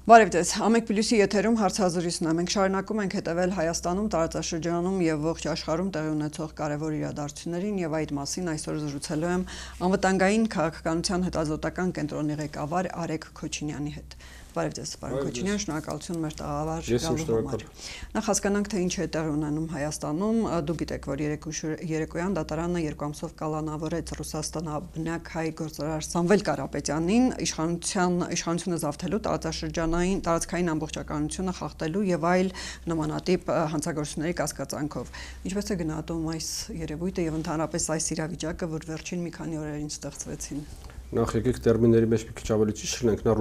Բարև ձեզ, Ամեկ Պլյուսի եթերում հարցազրույցն է։ Մենք շարունակում ենք հետևել Հայաստանում, տարածաշրջանում եւ ողջ աշխարհում տեղի ունեցող կարևոր իրադարձություններին եւ այդ մասին այսօր զրուցելու եմ անվտանգային քաղաքականության հետազոտական կենտրոնի ղեկավար Արեգ Քոչինյանի հետ։ Բարև ձեզ, պարոն Քոչինյան, շնորհակալություն մեր տաղավար գալու համար։ Նախ հասկանանք, թե ինչ է տեղի ունենում Հայաստանում։ Դուք գիտեք, որ երեկոյան դատարանը 2 ամսով կալանավորեց Ռուսաստանաբնակ հայ գործարար Սամվել Կարապետյանին իշխանությունը զավթելու տարածքային ամբողջականությունը խախտելու եւ այլ նմանատիպ հանցագործությունների կասկածանքով։ Ինչպես է գնահատում այս երևույթը եւ ընդհանրապես այս իրավիճակը, որ վերջին մի քանի օրերին ստեղծվեցին։ Նախ եկեք տերմինների մեջ մի քիչ ավելի ճիշտ լինենք, նա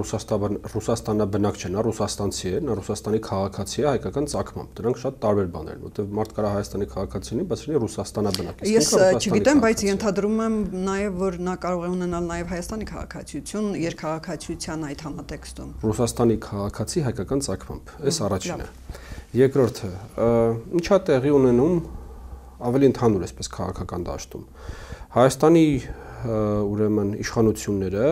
Ռուսաստանաբնակ չէ, նա ռուսաստանցի է, նա Ռուսաստանի քաղաքացի է հայկական ծագմամբ։ Դրանք շատ տարբեր բաներ են, որտեղ մարդ կարա Հայաստանի քաղաքացի լինի, բայց լինի Ռուսաստանաբնակ։ Ես չգիտեմ, բայց ենթադրում եմ նաև, որ նա կարող է ունենալ նաև Հայաստանի քաղաքացիություն, երկքաղաքացիության այդ համատեքստում։ Ռուսաստանի քաղաքացի հայկական ծագմամբ, այս առաջինը։ Երկրորդը, ինչա տեղի ունենում ավելի ընդհանուր այսպես քաղաքական դաշտում։ Հայաստանի ուրեմն իշխանությունները,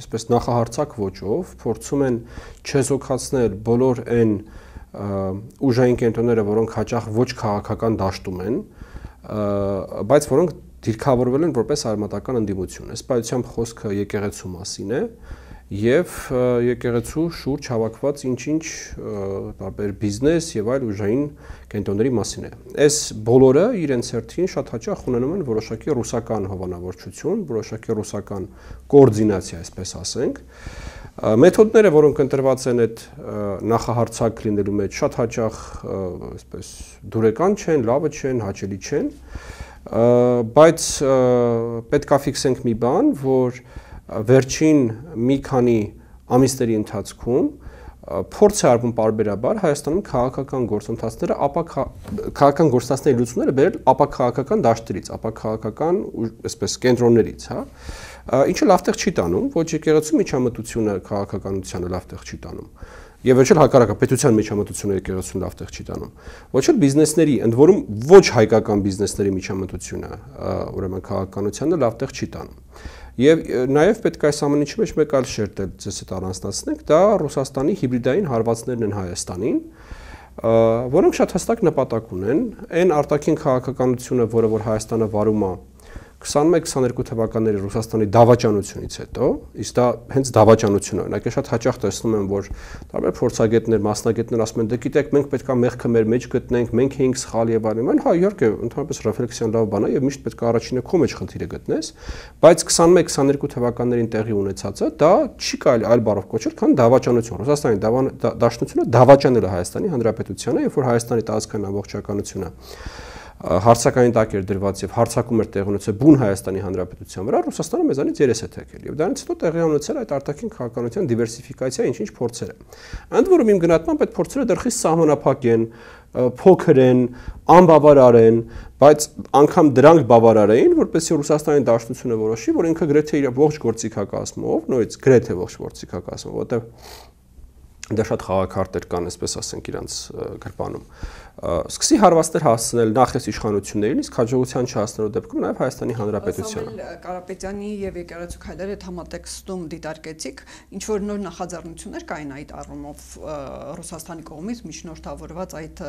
այսպես նախահարցակ ոճով փորձում են չեզոքացնել բոլոր այն ուժային կենտրոնները, որոնք հաճախ ոչ քաղաքական դաշտում են, բայց որոնք դիրքավորվել են որպես արմատական ընդդիմություն։ Այս պայությամբ խոսքը եկեղեցու մասին է եւ եկեղեցու շուրջ հավաքված ինչ-ինչ տարբեր բիզնես եւ այլ ուժային կենտրոնների մասին է։ Այս բոլորը իրենց հերթին շատ հաճախ ունենում են որոշակի ռուսական հովանավորչություն, որոշակի ռուսական կոորդինացիա, այսպես ասենք։ Մեթոդները, որոնք ընտրված են այդ նախահարցակ լինելու մեջ, շատ հաճախ այսպես դուրեկան չեն, լավը չեն, հաճելի չեն, բայց պետք է ֆիքսենք մի բան, որ վերջին մի քանի ամիսների ընթացքում փորձ է արվում պարբերաբար Հայաստանում քաղաքական գործընթացները քաղաքական գործընթացների լուծումները բերել ապաքաղաքական դաշտերից, ապաքաղաքական այսպես կենտրոններից, հա, ինչը լավ տեղ չի տանում, ոչ եկեղեցու միջամտությունը քաղաքականությանը լավ տեղ չի տանում։ Եվ ոչ էլ հակառակը պետության միջամտությունը եկեղեցուն լավ տեղ չի տանում։ Ոչ էլ բիզնեսների, ընդ որում ոչ հայկական բիզնեսների միջամտությունը, ուրեմն քաղաքականությանը լավ տեղ չի տանում։ Եվ նաև պետք է այս ամենի մեջ մեկ այլ շերտ ձեզ հետ առանձնացնենք, դա Ռուսաստանի հիբրիդային հարվածներն են Հայաստանին, որոնք շատ հստակ նպատակ ունեն, այն արտաքին քաղաքականությունը, որը որ Հայաստանը վարում է 21-22 թվականների Ռուսաստանի դավաճանությունից հետո, իսկ դա հենց դավաճանություն է, օրինակ շատ հաճախ տեսնում եմ, որ տարբեր փորձագետներ, մասնագետներ ասում են, դե գիտեք, մենք պետք է մեղքը մեր մեջ գտնենք, մենք էինք սխալ եւ այլն, հա, իհարկե, ընդհանրապես ռեֆլեքսիան լավ բան է եւ միշտ պետք է առաջինը քո մեջ խնդիրը գտնես, բայց 21-22 թվականներին տեղի ունեցածը դա չի կարելի այլ բառով կոչել, քան դավաճանություն։ Ռուսաստանի դաշնությունը դավաճանել է Հայաստանի Հանրապետությանը, երբ որ Հայաստանի տարածքային ամբողջականությունը հարցակային տակ էր դրված եւ հարցակում էր տեղի ունեցել բուն Հայաստանի Հանրապետության վրա, Ռուսաստանը մեզանից երես է թեքել եւ դրանից հետո տեղի ունեցել այդ արտաքին քաղաքականության դիվերսիֆիկացիա ինչ-ինչ փորձեր է։ Ընդ որում իմ գնահատմամբ այդ փորձերը դեռ խիստ սահմանափակ են, փոքր են, անբավարար են, բայց անգամ դրանք բավարար էին, որպեսզի Ռուսաստանի դաշնությունը որոշի, որ ինքը գրեթե իր ողջ գործիքակազմով, նորից գրեթե ողջ գործիքակազմով, որտեղ դա շատ խաղաքարտեր կան, այսպես ասենք, իրանց գրպանում։ Սկսի հարվածներ հասցնել նախ այս իշխանություններին, իսկ հաջողության չհասնելու դեպքում նաև Հայաստանի Հանրապետությանը։ Սամվել Կարապետյանի եւ եկեղեցու քայլերը այդ համատեքստում դիտարկեցիք, ինչ որ նոր նախաձեռնություններ կային այդ առումով Ռուսաստանի կողմից միջնորդավորված այդ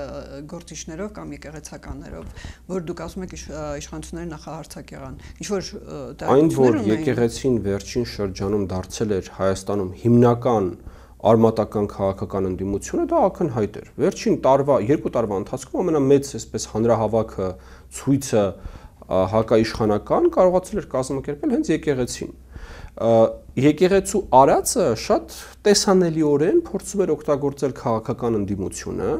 գործիչներով կամ եկեղեցականներով, որ դուք ասում եք իշխանությունները նախահարցակ եղան։ Ինչ որ այն, որ եկեղեցին վերջին շրջանում դարձել էր Հայաստանում հիմնական արմատական քաղաքական ընդդիմությունը, դա ակնհայտ էր։ Վերջին երկու տարվա ընթացքում ամենամեծ այսպես հանրահավաքը, ցույցը հակաիշխանական կարողացել էր կազմակերպել հենց եկեղեցին։ Եկեղեցու արածը շատ տեսանելիորեն փորձում էր օգտագործել քաղաքական ընդդիմությունը,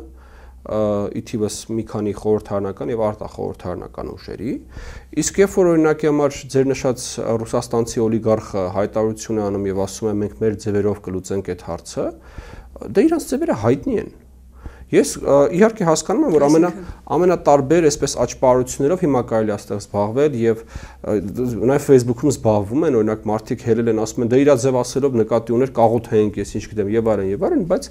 ի թիվս մի քանի խորհրդարանական եւ արտախորհրդարանական ուժերի, իսկ երբ որ օրինակի համար ձեր նշած ռուսաստանցի օլիգարխը հայտարարություն է անում եւ ասում է մենք մեր ձևերով կլուծենք այդ հարցը, դա իրանց ձևերը հայտնի են։ Ես իհարկե հասկանում եմ, որ ամենատարբեր այսպես աճպարություններով հիմա կարելի է այստեղ զբաղվել եւ նաեւ Facebook-ում զբաղվում են, օրինակ մարդիկ հելել են, ասում են դե իրա ձև ասելով նկատի ուներ կաղոթենք, ես ինչ գիտեմ եւ այլն, բայց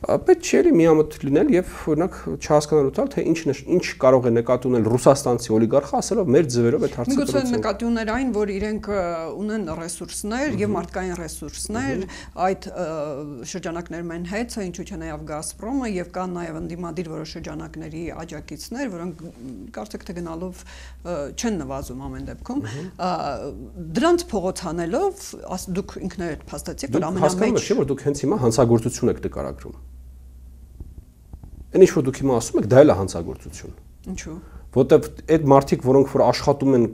Պետք չէ միամիտ լինել եւ օրինակ չհասկանալու տալ թե ինչ կարող է նկատի ունել ռուսաստանցի օլիգարխը ասելով մեր ձևերով այդ հարցը Միգուցե նկատի ուներ այն, որ իրենք ունեն ռեսուրսներ եւ մարդկային ռեսուրսներ այդ շրջանակներում հետ, ինչու՞ չէ նաեւ Գազպրոմը եւ կան նաեւ ընդդիմադիր որոշ շրջանակների աջակիցներ, որոնք կարծեք թե գնալով չեն նվազում ամեն դեպքում դրանց փողոց հանելով դուք ինքներդ փաստացիք որ ամենամեծ չէ որ դուք հենց հիմա հանցագործություն եք նկարագրում Այն ինչ որ դուք հիմա ասում եք, դա էլ է հանցագործություն։ Ինչու՞։ Որտեւ այդ մարդիկ, որոնք որ աշխատում են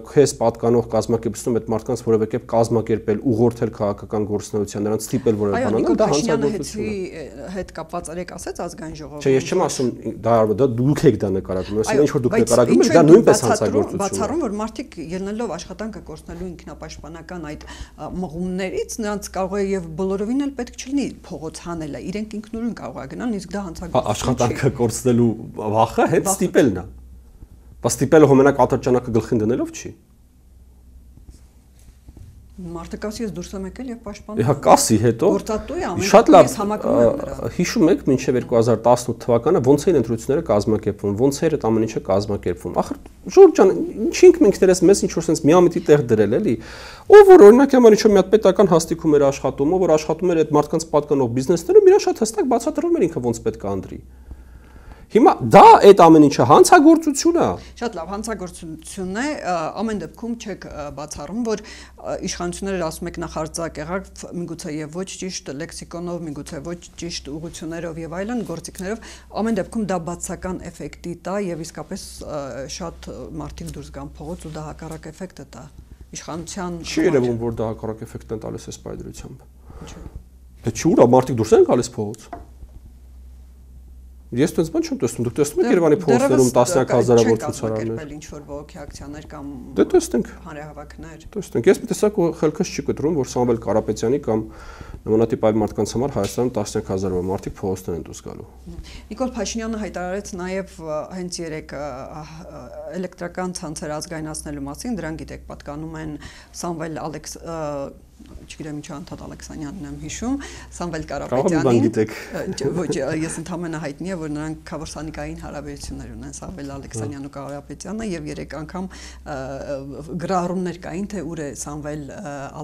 քեզ պատկանող կազմակերպությունում, այդ մարդկանց որևէ կերպ կազմակերպել, ուղղորդել քաղաքական գործունեության, նրանց ստիպել որևէ բան անել, դա հանցագործություն է։ Հետ կապված արեք ասեց ազգային ժողովում։ Չէ, ես չեմ ասում, դա դուք եք դա նկարագրում, ասում ինչ որ դուք նկարագրում եք, դա նույնպես հանցագործություն է։ Բացառում որ մարդիկ ելնելով աշխատանքը կորցնելու ինքնապաշտպանական այդ մղումներից, նրանց կարող է եւ բոլորովին էլ պետք չլինի փողոց հանելը, իրենք ինքնուրույն կարող է գնալ, իսկ դա հանցագործություն չի։ Աշխատանքը կորցնելու վախը հետ ստիպելն է։ Ստիպելը հոմենակ ատրճանակը գլխին դնելով չի։ Մարդը կասի ես դուրս եմ եկել եւ պաշտպանում։ Իհա կասի հետո։ Գործատու է ամեն ես համակում եմ նրան։ Հիշում եք մինչեւ 2018 թվականը ոնց էին ընտրությունները կազմակերպվում, ոնց էր այդ ամեն ինչը կազմակերպվում։ Ախր Ժորժ ջան, ինչինք մենք դերես մեզ ինչ որ sense միամիտի տեղ դրել էլի։ Ով որ օրինակ համար ինչ-որ մի հատ պետական հաստիքում էր աշխատում, ով որ աշխատում էր այդ մարդկանց պատկանող բիզնեսներում, իրան շատ հստակ բացատրում էր ինքը ոնց պետք է անդրի։ Հիմա դա այդ ամեն ինչը հանցագործություն է։ Շատ լավ, հանցագործություն է, ամեն դեպքում չեք բացառում, որ իշխանությունները ասում եք նախարարծակ եղավ, միգուցե եւ ոչ ճիշտ լեքսիկոնով, միգուցե ոչ ճիշտ ուղղություններով եւ այլն գործիքներով, ամեն դեպքում դա բացական էֆեկտի տա եւ իսկապես շատ մարդիկ դուրս գան փողոց ու դա հակառակ էֆեկտ է տա։ Իշխանության Չի երևում, որ դա հակառակ էֆեկտ են տալիս այս պայդրությամբ։ Ինչու՞։ Դե չի ուրա մարդիկ դուրս են գալիս փողոց։ Ես դες բան չեմ տեսնում, դուք տեսնում եք Երևանի փողոցներում տասնյակ հազարավոր ցուցարարներ։ Ինչ որ բողոքի ակցիաներ կամ Դե տեսնենք հանրահավաքներ։ Տեսնենք, ես մի տեսակ խելքս չի կտրում, որ Սամվել Կարապետյանի կամ նմանատիպ այլ մարդկանց համար Հայաստանում տասնյակ հազարավոր մարդիկ փողոցներ են դուրս գալու։ Նիկոլ Փաշինյանը հայտարարեց նաև հենց երեք էլեկտրական ցանցեր ազգայնացնելու մասին, դրան գիտեք պատկանում են Սամվել չգիտեմ ինչ անդադ Ալեքսանյանն եմ հիշում, Սամվել Կարապետյանին։ Ոչ, ես ընդհանրապես հայտնի է, որ նրանք քավորսանիկային հարաբերություններ ունեն Սամվել Ալեքսանյանն ու Կարապետյանը եւ երեք անգամ գրառումներ կային, թե ուր է Սամվել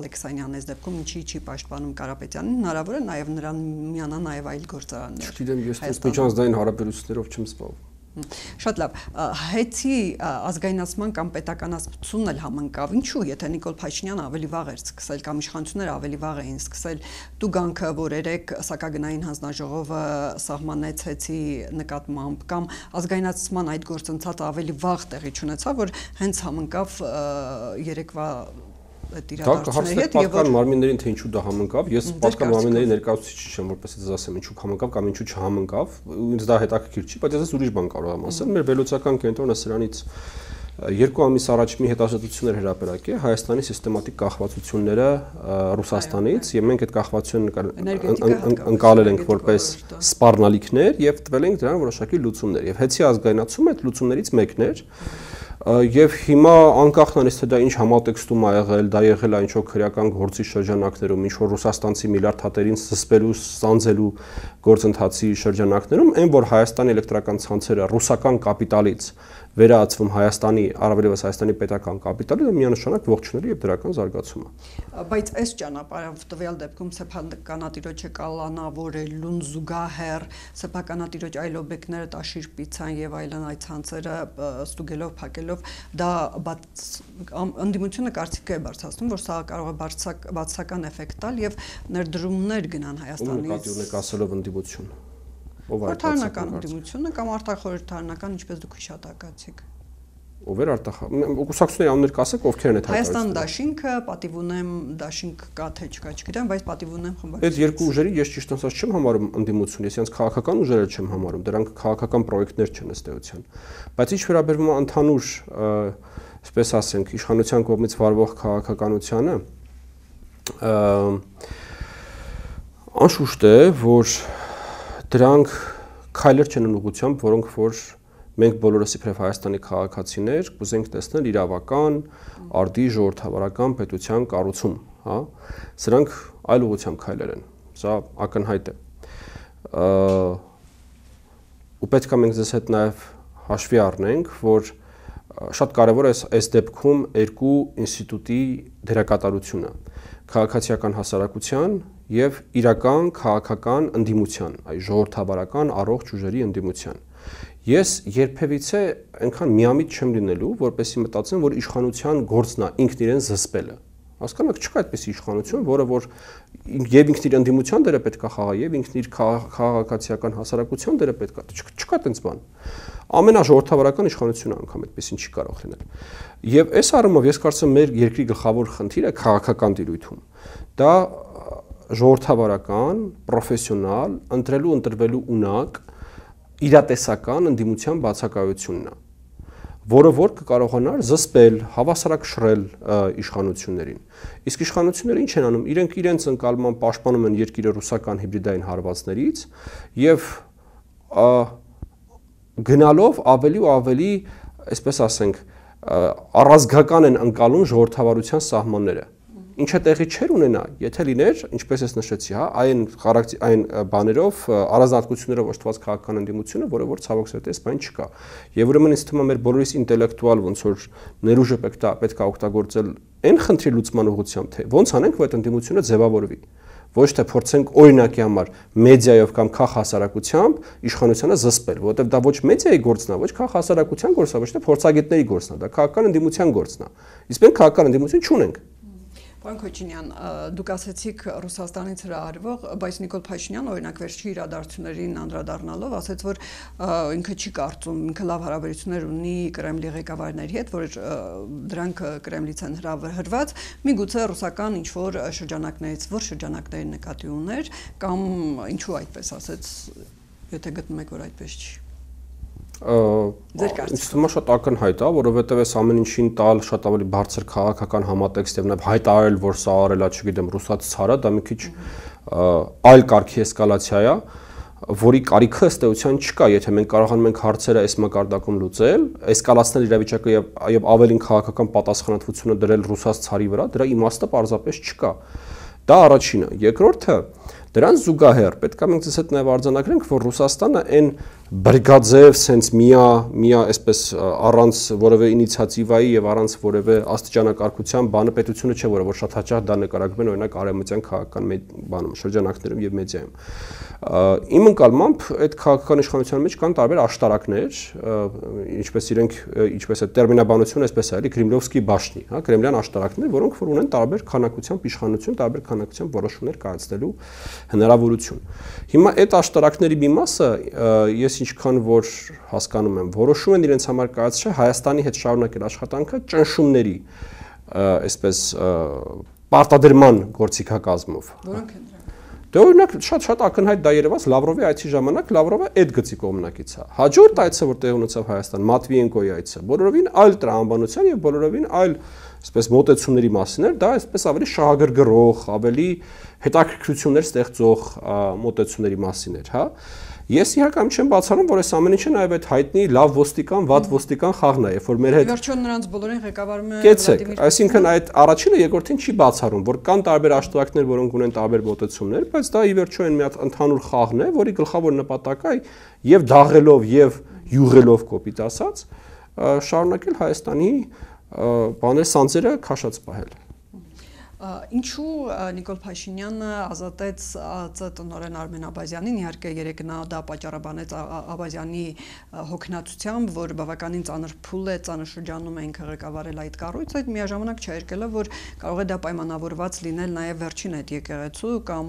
Ալեքսանյանն այս դեպքում ինչի չի պաշտպանում Կարապետյանին, հնարավոր է նաեւ նրան միանա նաեւ այլ գործարաններ։ Չգիտեմ, ես միջանձնային հարաբերություններով չեմ զբաղվում։ Շատ լավ, հայցի ազգայնացման կամ պետականացումն էլ համընկավ, ինչու, եթե Նիկոլ Փաշինյանը ավելի վաղ էր սկսել կամ իշխանությունները ավելի վաղ էին սկսել տուգանքը, որ երեք սակագնային հանձնաժողովը սահմանեց հայցի նկատմամբ կամ ազգայնացման այդ գործընթացը ավելի վաղ տեղի չունեցավ, որ հենց համընկավ երեկվա Դա հարցն է պատկան մարմիններին թե ինչու դա համընկավ, ես պատկան մարմինների ներկայացուցիչ չեմ, որպես ես ասեմ ինչու համընկավ կամ ինչու չհամընկավ, ինձ դա հետաքրքիր չի, բայց ես ուրիշ բան կարող եմ ասել, մեր վերլուծական կենտրոնը սրանից 2 ամիս առաջ մի հետազոտություններ հրապարակել Հայաստանի սիստեմատիկ կախվածությունները Ռուսաստանից եւ մենք այդ կախվածությունները ընկալել ենք որպես սպառնալիքներ եւ տվել ենք դրան որոշակի լուծումներ եւ հեծի ազգայնացումը այդ լուծումներից մեկն էր Եվ հիմա անկախ նրանից թե դա ինչ համատեքստում ա եղել, դա եղել է ինչ-որ քրեական գործի շրջանակներում, ինչ-որ ռուսաստանցի միլիարդ հատերին զսպելու, սանձելու գործընթացի շրջանակներում, այն որ Հայաստանի էլեկտրական ցանցերը ռուսական կապիտալից վերածվում Հայաստանի, առավելևս Հայաստանի պետական կապիտալի, դա միանշանակ ողջունելի եւ դրական զարգացում է։ Բայց այս ճանապարհով տվյալ դեպքում սեփականատիրոջը կալանավորելուն զուգահեռ սեփականատիրոջ այլ օբյեկտները տաշիր պիցան եւ այլն այդ ցանցերը ստուգելով, փակելով դա ընդդիմությունը կարծիք է բարձրացնում, որ սա կարող է բացական էֆեկտ տալ եւ ներդրումներ գնան Հայաստանից։ Նկատի ունեք ասելով ընդդիմություն։ Խորհրդարանական ընդդիմությունը կամ արտախորհրդարանական, ինչպես դուք հիշատակացիք։ Ով էր արտախորհրդարանական անուններ կասեք, ովքեր են այդ Հայաստան դաշինքը, պատիվ ունեմ դաշինք կա թե չկա, չգիտեմ, բայց պատիվ ունեմ խմբակցություն։ Այդ երկու ուժերի ես ճիշտ ասած չեմ համարում ընդդիմություն, ես իրենց քաղաքական ուժերը չեմ համարում, դրանք քաղաքական պրոյեկտներ չեն ըստ էության։ Բայց ինչ վերաբերում է ընդհանուր, այսպես ասենք, իշխանության կողմից վարվող քաղաքականությանը, անշուշտ է, որ դրանք քայլեր չեն ուղղությամբ, որոնք որ մենք բոլորս իբրև Հայաստանի քաղաքացիներ կուզենք տեսնել իրավական, արդի ժողովրդավարական պետության կառուցում, հա, սրանք այլ ուղղությամբ քայլեր են, սա ակնհայտ է։ ու պետք է մենք ձեզ հետ նաև հաշվի առնենք, որ շատ կարևոր է այս դեպքում երկու ինստիտուտի դերակատարությունը՝ քաղաքացիական հասարակության եւ իրական քաղաքական ընդդիմության, այ ժողովրդավարական առողջ ուժերի ընդդիմության։ Ես երբևիցե այնքան միամիտ չեմ լինելու, որպեսզի մտածեմ, որ իշխանության գործն է ինքն իրեն զսպելը։ Հասկանաք, չկա այդպիսի իշխանություն, որը որ եւ ինքն իր ընդդիմության դերը պետք է խաղա, եւ ինքն իր քաղաքացիական հասարակության դերը պետք է, չկա այդպես բան։ Ամենաժողովրդավարական իշխանությունը անգամ այդպեսին չի կարող լինել։ Եվ այս առումով ես կարծում եմ մեր երկրի գլխավոր խնդիրը քաղաքական դիրույթում։ Դա ժողովրդավարական, պրոֆեսիոնալ, ընտրելու ընտրվելու ունակ, իրատեսական ընդդիմության բացակայությունն է, որը որ կկարողանար զսպել, հավասարակշռել իշխանություններին։ Իսկ իշխանությունները ինչ են անում, իրենք իրենց ընկալման պաշտպանում են երկիրը ռուսական հիբրիդային հարվածներից եւ գնալով ավելի ու ավելի, այսպես ասենք, առազգական են ընկալում ժողովրդավարության սահմանները։ Ինչը տեղի չէր ունենա, եթե լիներ, ինչպես ես նշեցի, այն բաներով, առանձնահատկություններով օժտված քաղաքական ընդդիմությունը, որը որ ցավոք սրտի այս բան չկա։ Եվ ուրեմն ինձ թվում է մեր բոլորիս ինտելեկտուալ ոնց որ ներուժը պետք է օգտագործել այն խնդրի լուծման ուղղությամբ, թե ոնց անենք, որ այդ ընդդիմությունը ձևավորվի։ Ոչ թե փորձենք օրինակի համար մեդիայով կամ քաղհասարակությամբ իշխանությանը զսպել, որովհետև դա ոչ մեդիայի գործն է, ոչ քաղհասարակության գործն է, ոչ թե փորձագետների գործն է, դա քաղաքական ընդդիմության գործն է։ Իսկ մենք քաղաքական ընդդիմություն չունենք։ Պարոն Քոչինյան, դուք ասեցիք Ռուսաստանից հրահրվող, բայց Նիկոլ Փաշինյանը օրինակ վերջի իրադարձություններին անդրադառնալով ասաց, որ ինքը չի կարծում, ինքը լավ հարաբերություններ ունի Կրեմլի ղեկավարների հետ, որ դրանք Կրեմլից են հրահրված, միգուցե ռուսական ինչ-որ շրջանակներից, որ շրջանակների նկատի ուներ, կամ ինչու այդպես ասեց, եթե գտնում եք, որ այդպես չի։ Ինձ թվում է շատ ակնհայտ է, որովհետև այս ամեն ինչին տալ շատ ավելի բարձր քաղաքական համատեքստ եւ նաեւ հայտարարել, որ սա արելա, չգիտեմ, ռուսաց ցարա, դա մի քիչ այլ կարգի էսկալացիա է, որի կարիքը ըստ էության չկա, եթե մենք կարողանում ենք հարցերը այս մակարդակում լուծել, էսկալացնել իրավիճակը եւ ավելին քաղաքական պատասխանատվությունը դրել ռուսաց ցարի վրա, դրա իմաստը պարզապես չկա։ Դա առաջինը, երկրորդը դրան զուգահեռ պետք է մենք ձեզ հետ նաև արձանագրենք, որ Ռուսաստանը այն բրգաձև սենց միա այսպես առանց որևէ ինիցիատիվայի եւ առանց որևէ աստիճանակարգության բանը պետությունը չէ, որը որ շատ հաճախ դա նկարագրվում է օրինակ արևմտյան քաղաքական բանում, շրջանակներում եւ մեդիայում։ Իմ ընկալմամբ այդ քաղաքական իշխանության մեջ կան տարբեր աշտարակներ, ինչպես է տերմինաբանությունը, այսպես է, էլի Կրեմլովսկի բաշնի, հա, կրեմլյան աշտարակներ, որոնք որ ունեն տարբեր քանակությամբ իշխանություն, տարբեր քանակությամբ որոշումներ կայացնելու հնարավորություն։ Հիմա այդ աշտարակների մի մասը ես ինչքան որ հասկանում եմ, որոշում են իրենց համար կայացրել Հայաստանի հետ շարունակել աշխատանքը ճնշումների, այսպես պարտադրման գործիքակազմով։ Որոնք են դրանք։ Դե օրինակ շատ ակնհայտ դա երևաց Լավրովի այցի ժամանակ, Լավրովը այդ գծի կողմնակից է։ Հաջորդ այցը, որ տեղի ունեցավ Հայաստան, Մատվիենկոյի այցը, բոլորովին այլ տրամաբանության եւ բոլորովին այլ այսպես մոտեցումների մասին էր, դա այսպես ավելի շահագրգռող, ավելի հետաքրքրություններ ստեղծող մոտեցումների մասին էր, հա։ Ես իհարկե չեմ բացառում, որ այս ամեն ինչը նաև այդ հայտնի լավ ոստիկան, վատ ոստիկան խաղն է, երբ որ մեր հետ Վերջո նրանց բոլորին ղեկավարում է Վլադիմիր, այսինքն այդ առաջինը երկրորդին չի բացառում, որ կան տարբեր աշտարակներ, որոնք ունեն տարբեր մոտեցումներ, բայց դա ի վերջո այն մի հատ ընդհանուր խաղն է, որի գլխավոր նպատակը է եւ դաղելով եւ յուղելով կոպիտ ասած, շարունակել Հայաստանի բաներ սանձերը քաշած պահել։ Ինչու Նիկոլ Փաշինյանը ազատեց ԱԱԾ տնօրեն Արմեն Աբազյանին, իհարկե երեք նա դա պատճառաբանեց Աբազյանի հոգնածությամբ, որ բավականին ծանր փուլ է, ծանր շրջանում է ինքը ղեկավարել այդ կառույցը, այդ միաժամանակ չհերկելը, որ կարող է դա պայմանավորված լինել նաև վերջին այդ եկեղեցու կամ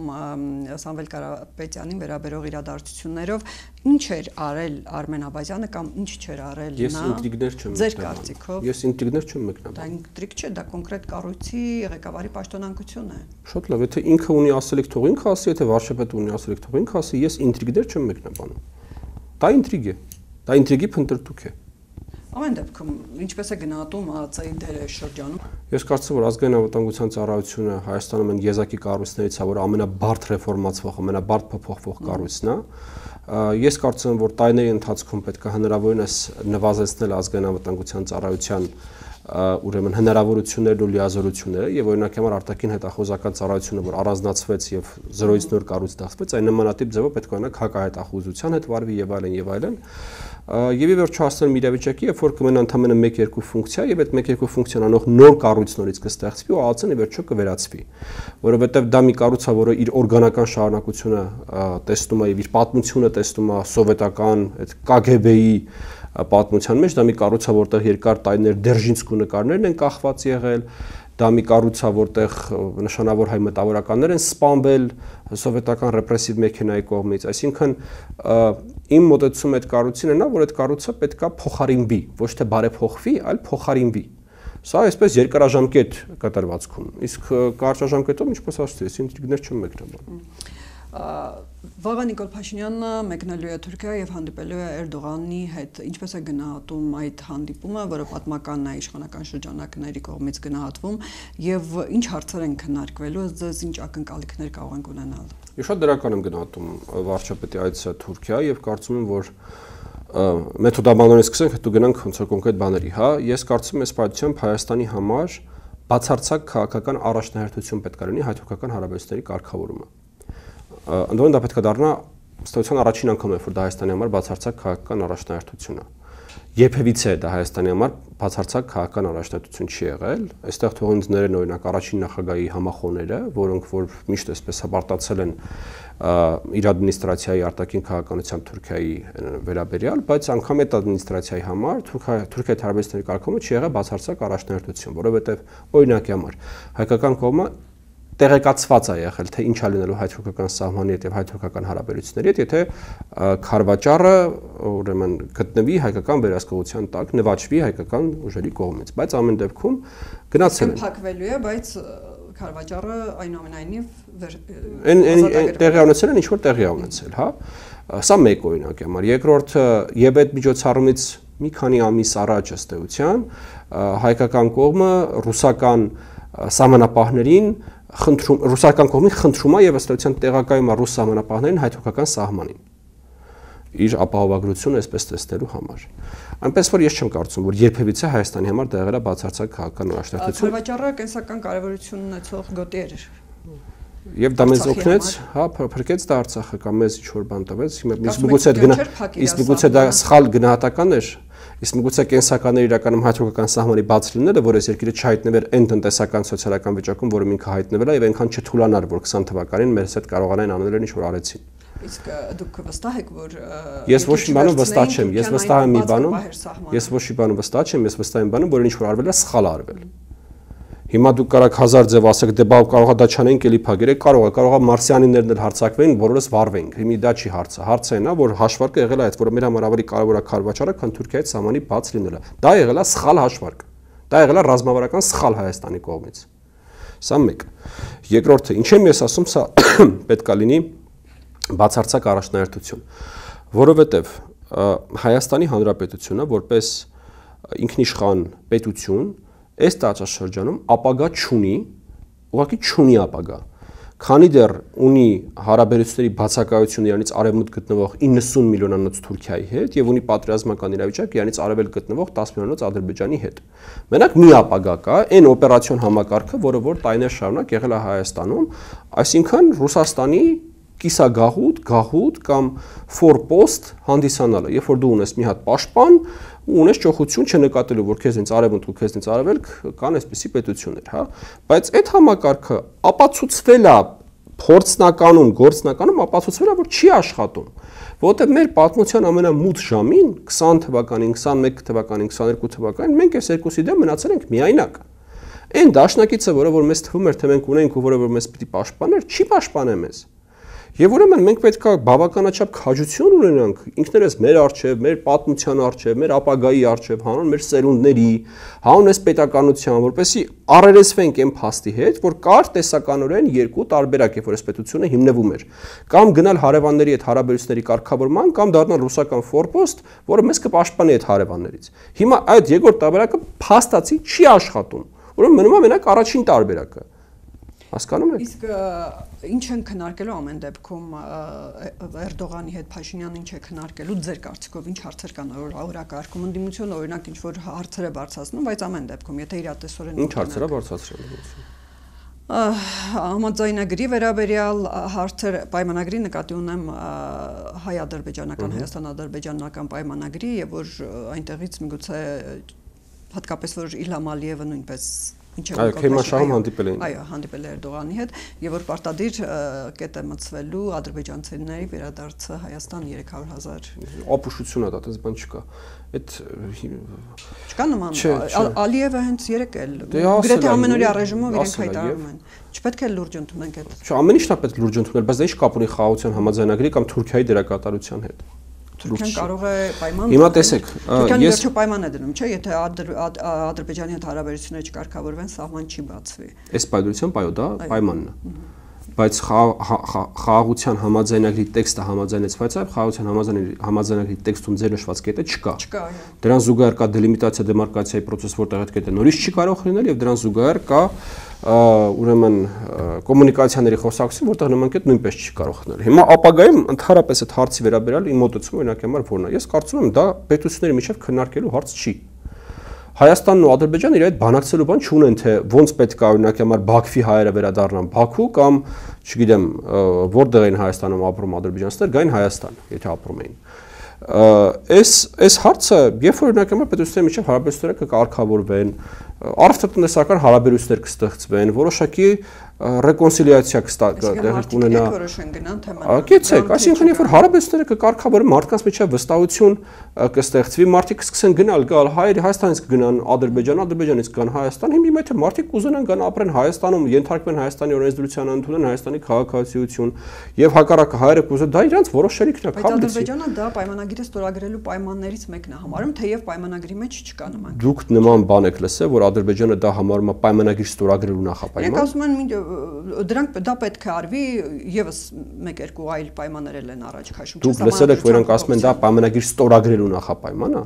Սամվել Կարապետյանին վերաբերող իրադարձություններով, ինչ էր արել Արմեն Աբազյանը կամ ինչ չէր արել նա։ Ես ինտրիգներ չեմ ձեր կարծիքով։ Ես ինտրիգներ չեմ մեկնաբանում։ Դա ինտրիգ չէ, դա կոնկրետ կառույցի ղեկավարի պաշտոնանկություն է։ Շատ լավ, եթե ինքը ունի ասելիք թող ինքը ասի, եթե վարչապետը ունի ասելիք թող ինքը ասի, ես ինտրիգներ չեմ մեկնաբանում։ Դա ինտրիգ է։ Դա ինտրիգի փնտրտուք է։ Ամեն դեպքում ինչպես է գնահատում ԱԱԾ-ի դերը շրջանում։ Ես կարծում եմ, որ ազգային անվտանգության ծառայությունը Հայաստանում այն եզակի կառույցներից է, որ ամենաբարդ ռեֆորմացվող, ամենաբարդ փոփոխվող կառույցն է։ Ես կարծում եմ, որ տարիների ընթացքում պետք է հնարավորինս նվազեցնել ազգային անվտանգության ծառայության ուրեմն հնարավորություններն ու լիազորությունները եւ օրինակ համար արտաքին հետախուզական ծառայությունը, որ առանձնացվեց եւ 0-ից նոր կառույց ստեղծվեց, այն նմանատիպ ձևով պետք է ունենա հակահետախուզության հետ վարվի եւ այլն եւ այլն։ Եվ ի վերջո հասնել մի իրավիճակի, երբ որ կմնա ընդամենը 1-2 ֆունկցիա եւ այդ 1-2 ֆունկցիան անող նոր կառույց նորից կստեղծվի ու ԱԱՑ-ն ի վերջո կվերածվի, որովհետեւ դա մի կառույց է, որը իր օրգանական շարունակությունը տեսնում է եւ իր պատմությունը տեսնում է սովետական այդ KGB-ի պատմության մեջ, դա մի կառույց է, որտեղ երկար տարիներ Դերժինսկու նկարներն են կախված եղել, դա մի կառույց է, որտեղ նշանավոր հայ մտավորականներ են սպանվել սովետական ռեպրեսիվ մեքենայի կողմից, այսինքն իմ մոտեցումը այդ կառույցին է նա, որ այդ կառույցը պետքա փոխարինվի, ոչ թե բարեփոխվի, այլ փոխարինվի։ Սա այսպես երկարաժամկետ կատարվածքում, իսկ կարճաժամկետով ինչպես ասացի, ես ինտրիգներ չեմ մեկնաբանում։ Վաղը Նիկոլ Փաշինյանը մեկնելու է Թուրքիա եւ հանդիպելու է Էրդողանի հետ։ Ինչպես է գնահատում այդ հանդիպումը, որը պատմական է իշխանական շրջանակների կողմից գնահատվում, եւ ինչ հարցեր են քննարկվելու, ձեզ ինչ ակնկալիքներ կարող են ունենալ։ Ես շատ դրական եմ գնահատում վարչապետի այցը Թուրքիա եւ կարծում եմ, որ մեթոդաբանորեն սկսենք, հետո գնանք ոնց որ կոնկրետ բաների, հա, ես կարծում եմ, այս պատճառությամբ Հայաստանի համար բացարձակ քաղաքական առաջնահերթություն պետք է լինի հայ-թուրքական հարաբերությունների կարգավորումը։ Ընդհանրապես դա պետք է դառնա ստացության առաջին անգամը, որ դա Հայաստանի համար բացարձակ քաղաքական առաջնահերթություն է։ Երբևիցե դա Հայաստանի համար բացարձակ քաղաքական առաջնահերթություն չի եղել։ Այստեղ թող ինձ ներեն օրինակ առաջին նախագահի համախոհները, որոնք որ միշտ այսպես հպարտացել են իր ադմինիստրացիայի արտաքին քաղաքականության Թուրքիայի վերաբերյալ, բայց անգամ այդ ադմինիստրացիայի համար Թուրքիայի հարաբերությունների կարգավորումը չի եղել բացարձակ առաջնահերթություն, որովհետև օրինակի համար հայկական կողմը տեղեկացված է եղել, թե ինչ է լինելու հայ-թուրքական սահմանի հետ եւ հայ-թուրքական հարաբերությունների հետ, եթե քարվաճառը ուրեմն գտնվի հայկական վերահսկողության տակ, նվաճվի հայկական ուժերի կողմից, բայց ամեն դեպքում գնացել են։ Փակվելու է, բայց քարվաճառը այնուամենայնիվ տեղի ունեցել են, ինչ որ տեղի ունեցել, հա։ Սա մեկ օրինակ է, համար երկրորդը եւ այդ միջոցառումից մի քանի ամիս առաջ ըստ էության հայկական կողմը ռուսական սահմանապահներին ռուսական կողմից խնդրում է եւ ըստ էության տեղակայում է ռուս սահմանապահներին հայ-թուրքական սահմանին իր ապահովագրությունը այսպես տեսնելու համար։ Այնպես որ ես չեմ կարծում, որ երբևիցե Հայաստանի համար դա եղել է բացարձակ քաղաքական առաջնահերթություն։ Քարվաճառը կենսական կարևորություն ունեցող գոտի էր։ Եվ դա մեզ օգնեց, հա, փրկեց դա Արցախը կամ մեզ ինչ-որ բան տվեց, իսկ միգուցե դա սխալ գնահատական էր, իսկ միգուցե կենսականներ իրականում հայ-թուրքական սահմանի բաց լինելը, որ այս երկիրը չհայտնվեր այն տնտեսական սոցիալական վիճակում, որում ինքը հայտնվել է, եւ այնքան չթուլանար, որ 20 թվականին մեզ հետ կարողանային անել ինչ որ արեցին։ Իսկ դուք վստահ եք, որ ես ոչ մի բանում վստահ չեմ, ես վստահ եմ մի բանում, ես ոչ մի բանում վստահ չեմ, ես վստահ եմ բանում, որ ինչ որ արվել է, սխալ արվել։ Հիմա դուք կարաք հազար ձև ասեք, դե բա կարողա դա չանենք, էլի փակերեք, կարողա մարսիանիներն էլ հարձակվեն, բոլորս վառվենք։ Հիմա դա չի հարցը։ Հարցը այն է, որ հաշվարկը եղել է այդ, որը մեր համար ավելի կարևոր է քարվաճառը, քան Թուրքիայի սահմանի բաց լինելը։ Դա եղել է սխալ հաշվարկ։ Դա եղել է ռազմավարական սխալ Հայաստանի կողմից։ Սա մեկ։ Երկրորդը, ինչ եմ ես ասում, սա պետք է լինի բացարձակ առաջնահերթություն, որովհետև Հայաստանի Հանրապետությունը որպես ինքնիշխան պետություն այս տարածաշրջանում ապագա չունի, ուղղակի չունի ապագա, քանի դեռ ունի հարաբերությունների բացակայություն իրանից արևմուտք գտնվող 90 միլիոնանոց Թուրքիայի հետ եւ ունի պատերազմական իրավիճակ իրանից արևել գտնվող 10 միլիոնանոց Ադրբեջանի հետ։ Մենակ մի ապագա կա, այն օպերացիոն համակարգը, որը որ տարիներ շարունակ եղել է Հայաստանում, այսինքն Ռուսաստանի կիսագաղութ կամ ֆորպոստ հանդիսանալը, երբ որ դու ունես մի հատ պաշտպան ու ունես ճոխություն չնկատելու, որ քեզնից արևմուտք ու քեզնից արևելք կան այսպիսի պետություններ, հա, բայց այդ համակարգը ապացուցվել է փորձնականում, գործնականում ապացուցվել է, որ չի աշխատում, որովհետև մեր պատմության ամենամութ ժամին 20 թվականին, 21 թվականին, 22 թվականին մենք այս երկուսի դեմ մնացել ենք միայնակ։ Այն դաշնակիցը, որը որ մեզ թվում էր, թե մենք ունենք ու որը որ մեզ պիտի պաշտպաներ, չի պաշտպանել մեզ։ Եվ ուրեմն մենք պետք է բավականաչափ քաջություն ունենանք ինքներս մեր արժև, մեր պատմության արժև, մեր ապագայի արժև, հանուն մեր սերունդների, հանուն այս պետականության, որպեսզի առերեսվենք այն փաստի հետ, որ կար տեսականորեն երկու տարբերակ, երբ որ այս պետությունը հիմնվում էր, կամ գնալ հարևանների հետ հարաբերությունների կարգավորման, կամ դառնալ ռուսական ֆորպոստ, որը մեզ կպաշտպանի այդ հարևաններից։ Հիմա այդ երկրորդ տարբերակը փաստացի չի աշխատում։ Ուրեմն մնում է մենակ առաջին տարբերակը։ Հասկանում եք։ Իսկ Ինչ են քննարկելու ամեն դեպքում Էրդողանի հետ Փաշինյանը ինչ է քննարկելու ձեր կարծիքով ինչ հարցեր կան օրակարգում ընդդիմությունը օրինակ ինչ որ հարցեր է բարձրացնում, բայց ամեն դեպքում եթե իրատեսորեն ինչ հարցեր է բարձրացրել համաձայնագրի վերաբերյալ հարցեր պայմանագրի նկատի ունեմ հայ-ադրբեջանական հայաստան-ադրբեջանական պայմանագրի եւ որ այնտեղից միգուցե հատկապես որ Իլհամ Ալիևը նույնպես Այո, Քերմանշահում հանդիպել էին։ Այո, հանդիպել է Էրդողանի հետ եւ որ պարտադիր կետ է մտցվելու ադրբեջանցիների վերադարձը Հայաստան 300,000 ապուշություն է դա, այդպես բան չկա։ Այդ չկա նման Ալիևը հենց երեք էլ գրեթե ամենօրյա ռեժիմով իրենք հայտարարում են։ Չպետք է լուրջ ընդունենք այդ։ Չէ, ամեն ինչն է պետք լուրջ ընդունել, բայց դա ինչ կապ ունի խաղաղության համաձայնագրի կամ Թուրքիայի դերակատարության հետ։ Թուրքիան կարող է պայման Հիմա տեսեք, Թուրքիան վերջո պայման է դնում, չէ, եթե Ադրբեջանի հետ հարաբերությունները չկարգավորվեն, սահման չի բացվի։ Այս պայմանությամբ այո, դա պայմանն է։ Բայց խաղաղության համաձայնագրի տեքստը համաձայնեցված է, խաղաղության համաձայնագրի տեքստում ձեր նշված կետը չկա։ Չկա, այո։ Դրան զուգահեռ կա դելիմիտացիա դեմարկացիայի process, որտեղ այդ կետը նորից չի կարող լինել եւ դրան զուգահեռ կա ուրեմն կոմունիկացիաների խոսակցություն, որտեղ նման կետ նույնպես չի կարող խնել։ Հիմա ապագայում ընդհանրապես այդ հարցի վերաբերյալ իմ մոտեցումը օրինակ համար որն է։ Ես կարծում եմ դա պետությունների միջև քննարկելու հարց չի։ Հայաստանն ու Ադրբեջանը իր այդ բանակցելու բան չունեն, թե ոնց պետք է օրինակ համար Բաքվի հայերը վերադառնան Բաքու կամ, չգիտեմ, որտեղ են Հայաստանում ապրում ադրբեջանցիներ, գային Հայաստան, եթե ապրում էին։ Այս հարցը, երբ որ օրինակ համար պետությունների միջև հարաբերությունները կկարգավորվեն, առողջատնտեսական հարաբերություններ կստեղծվեն, որոշակի ռեկոնսիլիացիա կունենա։ Ակեցեք, այսինքն երբ որ հարաբերությունները կկարգավորեն, մարդկանց միջև վստահություն կստեղծվի, մարդիկ կսկսեն գնալ, գալ Հայաստանից կգնան Ադրբեջան, Ադրբեջանից կգան Հայաստան, հիմա եթե մարդիկ կուզենան գան ապրեն Հայաստանում, ենթարկվեն Հայաստանի օրենսդրությանը, ընդունեն Հայաստանի քաղաքացիություն եւ հակառակը հայերը կուզեն, դա իրանց որոշ շերիքն է, բայց Ադրբեջանը դա պայմանագիրը ստորագրելու պայմաններից մեկն է համարում, թեև պայմանագրի մեջ չկա նման։ Դուք նման բան եք լսել, որ Ադրբեջանը դա համարում է պայմանագիր ստորագրելու նախապայման։ Իրենք ասում են դրանք դա պետք է արվի, եւս 1-2 այլ պայմաններ են առաջ քաշում։ Դուք լսել եք, որ իրենք ասում են դա պայմանագիր ստորագրելու նախապայման է։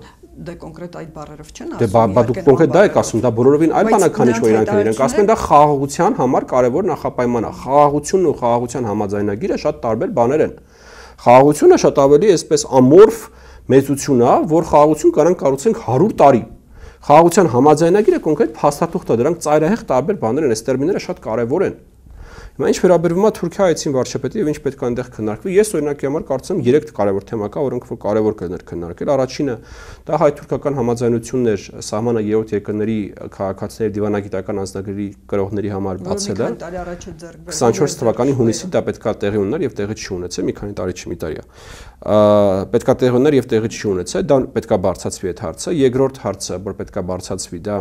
Դե կոնկրետ այդ բառերով չեն ասում։ Դե բա դուք կոնկրետ դա եք ասում, դա բոլորովին այլ բան է, քանի որ իրենք ասում են դա խաղաղության համար կարևոր նախապայման է։ Խաղաղությունն ու խաղաղության համաձայնագիրը շատ տարբեր բաներ են։ Խաղաղությունը շատ ավելի այսպես ամորֆ մեծություն է, որ խաղաղություն կարան կառուցենք 100 տարի։ Խաղաղության համաձայնագիրը կոնկրետ փաստաթուղթ է, դրանք ծայրահեղ տարբեր բաներ են, այս տերմինները շատ կարևոր են։ Հիմա ինչ վերաբերվում է Թուրքիա այցին վարչապետի եւ ինչ պետք է այնտեղ քննարկվի, ես օրինակի համար կարծում եմ 3 կարևոր թեմա կա, որոնք որ կարևոր կներ քննարկել։ Առաջինը դա հայ-թուրքական համաձայնությունն էր սահմանը 7 երկրների քաղաքացիների դիվանագիտական անձնագրերի կրողների համար բացելը։ 24 թվականի հունիսին դա պետք է տեղի ունենար եւ տեղի չի ունեցել, մի քանի տարի չի, մի տարի է։ Պետք է տեղի ունենար եւ տեղի չի ունեցել, դա պետք է բարձրացվի այդ հարցը։ Երկրորդ հարցը, որ պետք է բարձրացվի, դա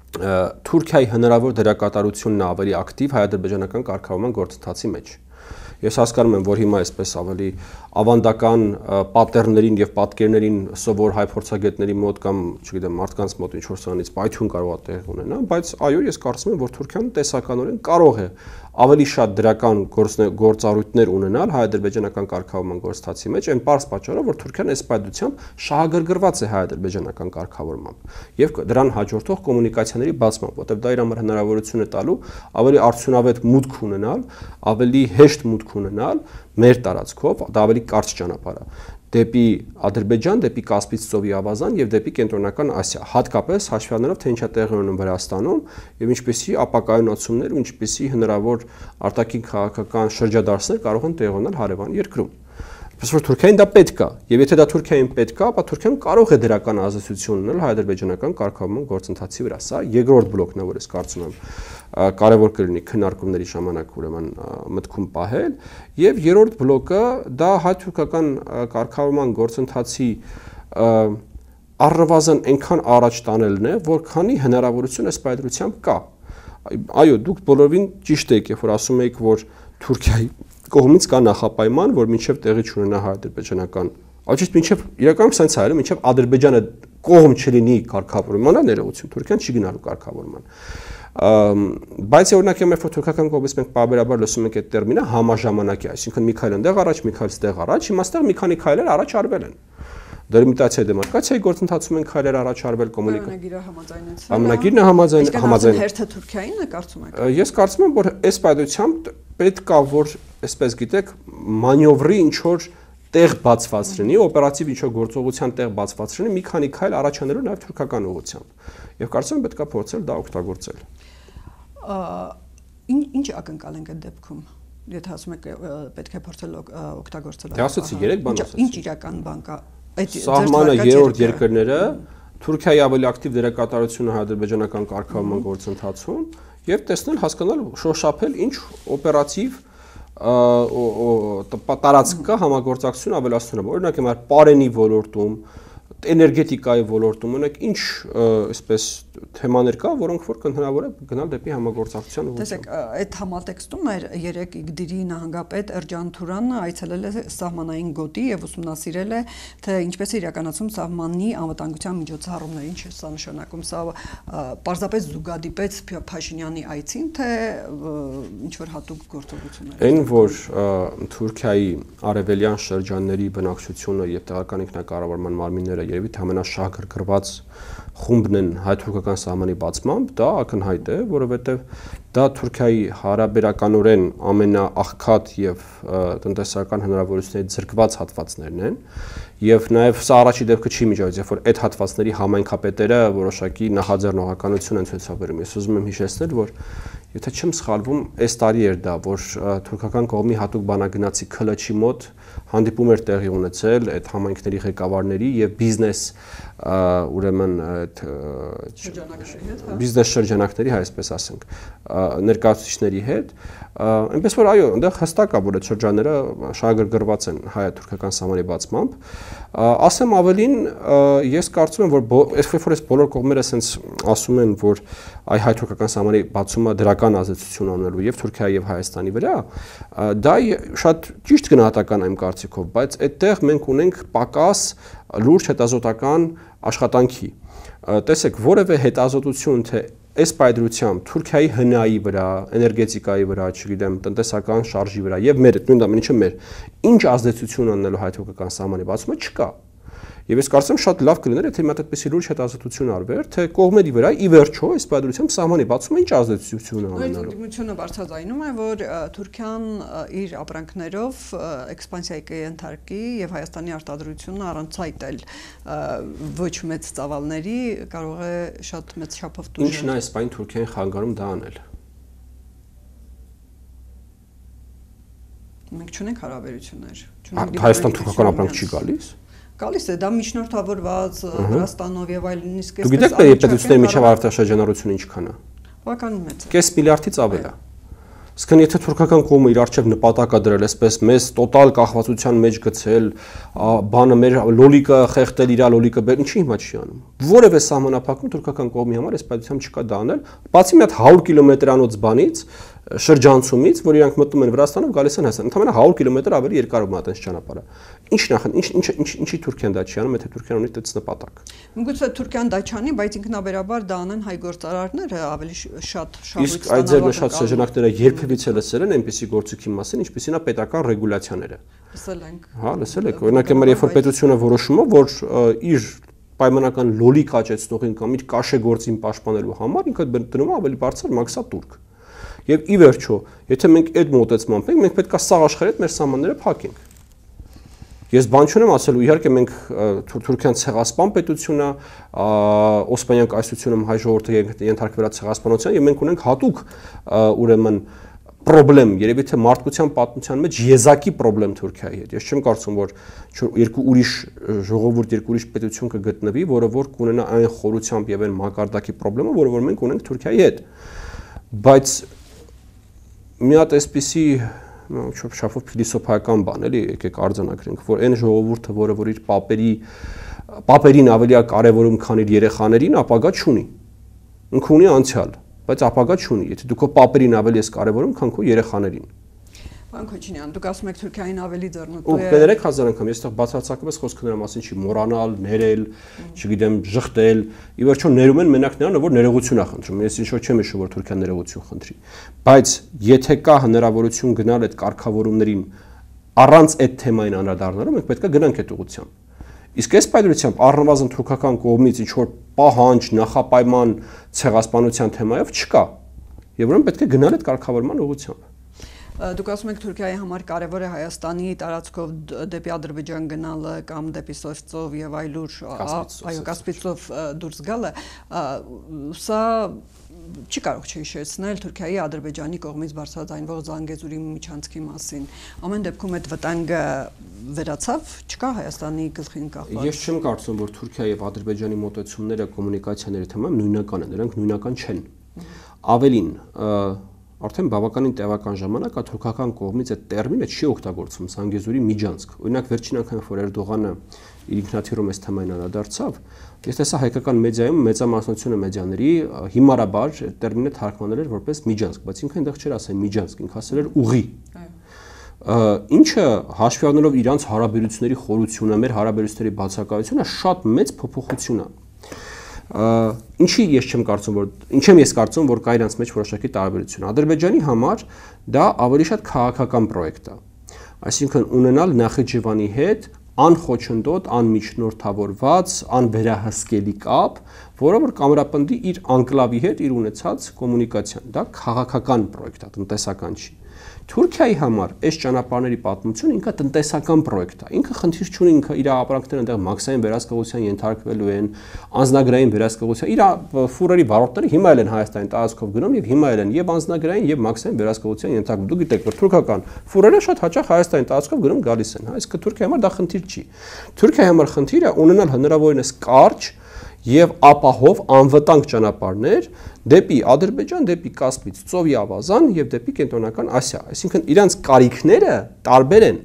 Թուրքիայի հնարավոր դերակատարությունն ավելի ակտիվ հայ-ադրբեջանական կարգավորման գործընթացի մեջ։ Ես հասկանում եմ, որ հիմա այսպես ավելի ավանդական պատերներին եւ պատկերներին սովոր հայ փորձագետների մոտ կամ, չգիտեմ, մարդկանց մոտ ինչ որ սրանից պայթյուն կարող է տեղ ունենա, բայց այո, ես կարծում եմ, որ Թուրքիան տեսականորեն կարող է ավելի շատ դրական գործառույթներ ունենալ հայ-ադրբեջանական կարգավորման գործընթացի մեջ, այն պարզ պատճառով, որ Թուրքիան այս պայմանությամբ շահագրգռված է հայ-ադրբեջանական կարգավորմամբ եւ դրան հաջորդող կոմունիկացիաների բացմամբ, որտեղ դա իր համար հնարավորություն է տալու ավելի արդյունավետ մուտք ունենալ, ավելի հեշտ մուտք ունենալ մեր տարածքով, դա ավելի կարճ ճանապարհ է դեպի Ադրբեջան, դեպի Կասպից ծովի ավազան եւ դեպի Կենտրոնական Ասիա, հատկապես հաշվի առնելով թե ինչա տեղի ունենում Վրաստանում եւ ինչպեսի ապակայունացումներ ու ինչպեսի հնարավոր արտաքին քաղաքական շրջադարձներ կարող են տեղի ունենալ հարևան երկրում։ Բայց որ Թուրքիային դա պետք է, եւ եթե դա Թուրքիային պետք է, ապա Թուրքիան կարող է դրական ազդեցություն ունենալ հայ-ադրբեջանական կարգավորման գործընթացի վրա։ Սա երկրորդ բլոկն է, որ ես կարծում եմ կարևոր կլինի քննարկումների ժամանակ ուրեմն մտքում պահել, եւ երրորդ բլոկը դա հայ-թուրքական կարգավորման գործընթացի առնվազն այնքան առաջ տանելն է, որքանի հնարավորություն այս պայմանությամբ կա։ Այո, դուք բոլորին ճիշտ եք, երբ որ ասում եք, որ Թուրքիայի կողմից կա նախապայման, որ մինչև տեղի չունենա հայ-ադրբեջանական, այլ մինչև իրականում սենց է, մինչև Ադրբեջանը կողմ չլինի կարգավորմանը, ներողություն, Թուրքիան չի գնալու կարգավորման։ Բայց օրինակ երբ որ թուրքական կողմից մենք պարբերաբար լսում ենք այդ տերմինը համաժամանակի, այսինքն մի քայլ ընդեղ առաջ, մի քայլ ստեղ առաջ, հիմա ստեղ մի քանի քայլեր առաջ արվել են։ դելիմիտացիայի դեմարկացիայի գործընթացում են քայլեր առաջարվել կոմունիկացիա համաձայնեցվել։ Ամենագիրն է համաձայն։ Հերթը Թուրքիային է կարծում եք։ Ես կարծում եմ, որ այս պայմանությամբ պետք է որ, այսպես գիտեք, մանևրի ինչ որ տեղ բացված լինի, օպերատիվ ինչ որ գործողության տեղ բացված լինի, մի քանի քայլ առաջանալու նաև թուրքական ուղղությամբ։ Եվ կարծում եմ պետք է փորձել դա օգտագործել։ Ինչ ակնկալ ենք այդ դեպքում։ Եթե ասում եք պետք է փորձել օգտագործել։ Դե ասացի 3 բան ասացի։ Ինչ իրական բան կա։ Սահմանը երրորդ երկրները, Թուրքիայի ավելի ակտիվ դերակատարությունը հայ-ադրբեջանական կարգավորման գործընթացում եւ տեսնել, հասկանալ, շոշափել ինչ օպերատիվ տարածք կա համագործակցություն ավելացնելու։ Օրինակ, հիմա պարենի ոլորտում, էներգետիկայի ոլորտում, օրինակ, ինչ այսպես թեմաներ կա, որոնք որ հնարավոր է գնալ դեպի համագործակցության ուղղությամբ։ Տեսեք, այդ համատեքստում էր 3 Իգդիրի նահանգապետ Էրջան Թուրանը այցելել է սահմանային գոտի եւ ուսումնասիրել է, թե ինչպես է իրականացում սահմանի անվտանգության միջոցառումները, ինչ է սա նշանակում, սա պարզապես զուգադիպեց Փաշինյանի այցին, թե ինչ որ հատուկ գործողություններ։ Այն որ Թուրքիայի արևելյան շրջանների բնակչությունը եւ տեղական ինքնակառավարման մարմինները երևի թե ամենաշահագրգռված խումբն են հայ-թուրքական սահմանի բացմամբ, դա ակնհայտ է, որովհետև դա Թուրքիայի հարաբերականորեն ամենաաղքատ եւ տնտեսական հնարավորություններից զրկված հատվածներն են եւ նաեւ սա առաջի դեպքը չի միջազգային, երբ որ այդ հատվածների համայնքապետերը որոշակի նախաձեռնողականություն են ցույցաբերում։ Ես ուզում եմ հիշեցնել, որ եթե չեմ սխալվում, այս տարի էր դա, որ թուրքական կողմի հատուկ բանագնացի ՔԼՉ-ի մոտ հանդիպում էր տեղի ունեցել այդ համայնքների ղեկավարների եւ բիզնես ուրեմն բիզնես շրջանակների, այսպես ասենք, ներկայացուցիչների հետ, այնպես որ այո, այնտեղ հստակ է, որ այդ շրջանները շահագրգռված են հայ-թուրքական սահմանի բացմամբ։ Ասեմ ավելին, ես կարծում եմ, որ այս բոլոր կողմերը ասենց ասում են, որ այ հայ-թուրքական սահմանի բացումը դրական ազդեցություն ունենալու եւ Թուրքիայի եւ Հայաստանի վրա, դա շատ ճիշտ գնահատական է իմ կարծիքով, բայց այդտեղ մենք ունենք պակաս լուրջ հետազոտական աշխատանքի։ Տեսեք, որևէ հետազոտություն թե այս պայծրությամբ Թուրքիայի հնայի վրա, էներգետիկայի վրա, չգիտեմ, տնտեսական շարժի վրա եւ մեր նույն ամեն ինչը մեր ինչ ազդեցություն ունենալու հայ-թուրքական սահմանի բացումը չկա։ Եվ ես կարծում եմ շատ լավ կլիներ, եթե հիմա այդպեսի լուրջ հետազոտություն արվեր, թե կողմերի վրա ի վերջո այս պայծրությամբ սահմանի բացումը ինչ ազդեցություն է ունենալու։ Ընդդիմությունը բարձրաձայնում է, որ Թուրքիան իր ապրանքներով էքսպանսիայի կենթարկի եւ Հայաստանի արտադրությունը առանցայտել ոչ մեծ ծավալների կարող է շատ մեծ չափով տուժել։ Ինչն է այս բան Թուրքիային խանգարում դա անել։ Մենք չունենք հարաբերություններ։ Հայաստան-թուրքական ապրանք չի գալիս։ Գալիս է, դա միջնորդավորված Վրաստանով եւ այլն, իսկ Դու գիտեք, թե պետությունների միջև արտաշրջանառությունը ինչքան է։ Բավականին մեծ է։ Կես միլիարդից ավել է։ Իսկ եթե թուրքական կողմը իր արժեվ նպատակա դրել, այսպես մեզ տոտալ կախվածության մեջ գցել, բանը մեր լոլիկը խեղտել, իր լոլիկը բեր, ինչի հիմա չի անում։ Որևէ սահմանափակում թուրքական կողմի համար այս պատասխանությամբ չկա դա անել, բացի մի հատ 100 կիլոմետրանոց բանից շրջանցումից, որ իրանք մտնում են Վրաստանով, գալիս են Հայաստան, ընդհանրապես 100 կիլոմետր ավելի երկար ու մատենց ճանապարհը։ Ինչի Թուրքիան դա չի անում, եթե Թուրքիան ունի այդպես նպատակ։ Միգուցե Թուրքիան դա չանի, բայց ինքնաբերաբար դա անեն հայ գործարարները ավելի շատ շահույթ Իսկ այդ ձեր նշած շրջանակները երբևիցե լսել են այնպիսի գործիքի մասին, ինչպիսին է պետական ռեգուլյացիաները։ Լսել ենք։ Հա, լսել եք։ Օրինակ, երբ որ պետությունը որոշում է, որ իր պայմանական լոլիկ աճեցնողին կամ իր կաշե գործին պաշտպանելու համար ինքը դնում է ավելի բարձր մաքսատուրք։ Եվ ի վերջո, եթե մենք այդ մոտեցմամբ ենք, մենք պետք է սաղ աշխարհի հետ մեր սահմանները փակենք։ Ես բան չունեմ ասելու, իհարկե մենք Թուրքիան ցեղասպան պետություն է, Օսմանյան կայսրությունում հայ ժողովուրդը ենթարկվել է ցեղասպանության, եւ մենք ունենք հատուկ ուրեմն պրոբլեմ, երևի թե մարդկության պատմության մեջ եզակի պրոբլեմ Թուրքիայի հետ։ Ես չեմ կարծում, որ երկու ուրիշ ժողովուրդ, երկու ուրիշ պետություն կգտնվի, որը որ կունենա այն խորությամբ եւ այն մակարդակի պրոբլեմը, որը որ մենք ունենք Թուրքիայի հետ։ Բայց մի հատ այսպիսի շփով փիլիսոփայական բան էլի, եկեք արձանագրենք, որ այն ժողովուրդը, որը որ իր պապերին ավելի կարևորում, քան իր երեխաներին, ապագա չունի։ Ինքը ունի անցյալ, բայց ապագա չունի, եթե դու քո պապերին ավելի ես կարևորում, քան քո երեխաներին։ Պարոն Քոչինյան, դուք ասում եք Թուրքիային ավելի ձեռնտու է։ Ու կներեք հազար անգամ, ես այդտեղ բացարձակապես խոսքը նրա մասին չի մոռանալ, ներել, չգիտեմ, ժխտել։ Ի վերջո ներում են մենակ նրան, որ ներողություն է խնդրում։ Ես ինչ որ չեմ հիշում, որ Թուրքիան ներողություն խնդրի։ Բայց եթե կա հնարավորություն գնալ այդ կարգավորումներին առանց այդ թեմային անդրադառնալու, մենք պետք է գնանք այդ ուղղությամբ։ Իսկ այս պայմանությամբ առնվազն թուրքական կողմից ինչ որ պահանջ, նախապայման ցեղասպանության թեմայով չկա։ Եվ ուրեմն պետք է գնալ այդ կարգավորման ուղղությամբ։ Դուք ասում եք Թուրքիայի համար կարևոր է Հայաստանի տարածքով դեպի Ադրբեջան գնալը կամ դեպի Սոյֆծով եւ այլուր, այո, Կասպիցով դուրս գալը, սա չի կարող չհիշեցնել Թուրքիայի Ադրբեջանի կողմից բարձրաձայնվող Զանգեզուրի միջանցքի մասին։ Ամեն դեպքում այդ վտանգը վերացավ, չկա Հայաստանի գլխին կախված։ Ես չեմ կարծում, որ Թուրքիայի եւ Ադրբեջանի մոտեցումները կոմունիկացիաների թեմայով նույնական են, նրանք նույնական չեն։ Ավելին, արդեն բավականին տևական ժամանակ է թուրքական կողմից այդ տերմինը չի օգտագործվում Զանգեզուրի միջանցք։ Օրինակ վերջին անգամ որ Էրդողանը իր ինքնաթիռում այս թեմային անդրադարձավ, ես տեսա հայկական մեդիայում մեծամասնությունը մեդիաների հիմարաբար տերմինը թարգմանել էր որպես միջանցք, բայց ինքը այնտեղ չէր ասել միջանցք, ինքը ասել էր ուղի։ Ինչը հաշվի առնելով իրանց հարաբերությունների խորությունը, մեր հարաբերությունների բացակայությունը շատ մեծ փոփոխություն է։ Ինչի ես կարծում, որ կա իրանց մեջ որոշակի տարբերություն։ Ադրբեջանի համար դա ավելի շատ քաղաքական պրոյեկտ է։ Այսինքն ունենալ Նախիջևանի հետ անխոչնդոտ, անմիջնորդավորված, անվերահսկելի կապ, որը որ կամրապնդի իր անկլավի հետ իր ունեցած կոմունիկացիան։ Դա քաղաքական պրոյեկտ է, տնտեսական չի։ Թուրքիայի համար այս ճանապարհների պատմությունը ինքը տնտեսական պրոյեկտ է։ Ինքը խնդիր չունի, ինքը իր ապրանքները այնտեղ մաքսային վերահսկողության ենթարկվելու են, անձնագրային վերահսկողության։ Իր ֆուրերի վարորդները հիմա էլ են Հայաստանի տարածքով գնում եւ հիմա էլ են եւ անձնագրային եւ մաքսային վերահսկողության ենթարկվում։ Դուք գիտեք, որ թուրքական ֆուրերը շատ հաճախ Հայաստանի տարածքով գնում գալիս են, հա, իսկ Թուրքիայի համար դա խնդիր չի։ Թուրքիայի համար խնդիրը ունենալ հնարավորինս կարճ եւ ապահով անվտանգ ճանապարհներ դեպի Ադրբեջան, դեպի Կասպից ծովի ավազան եւ դեպի Կենտրոնական Ասիա։ Այսինքն իրանց կարիքները տարբեր են։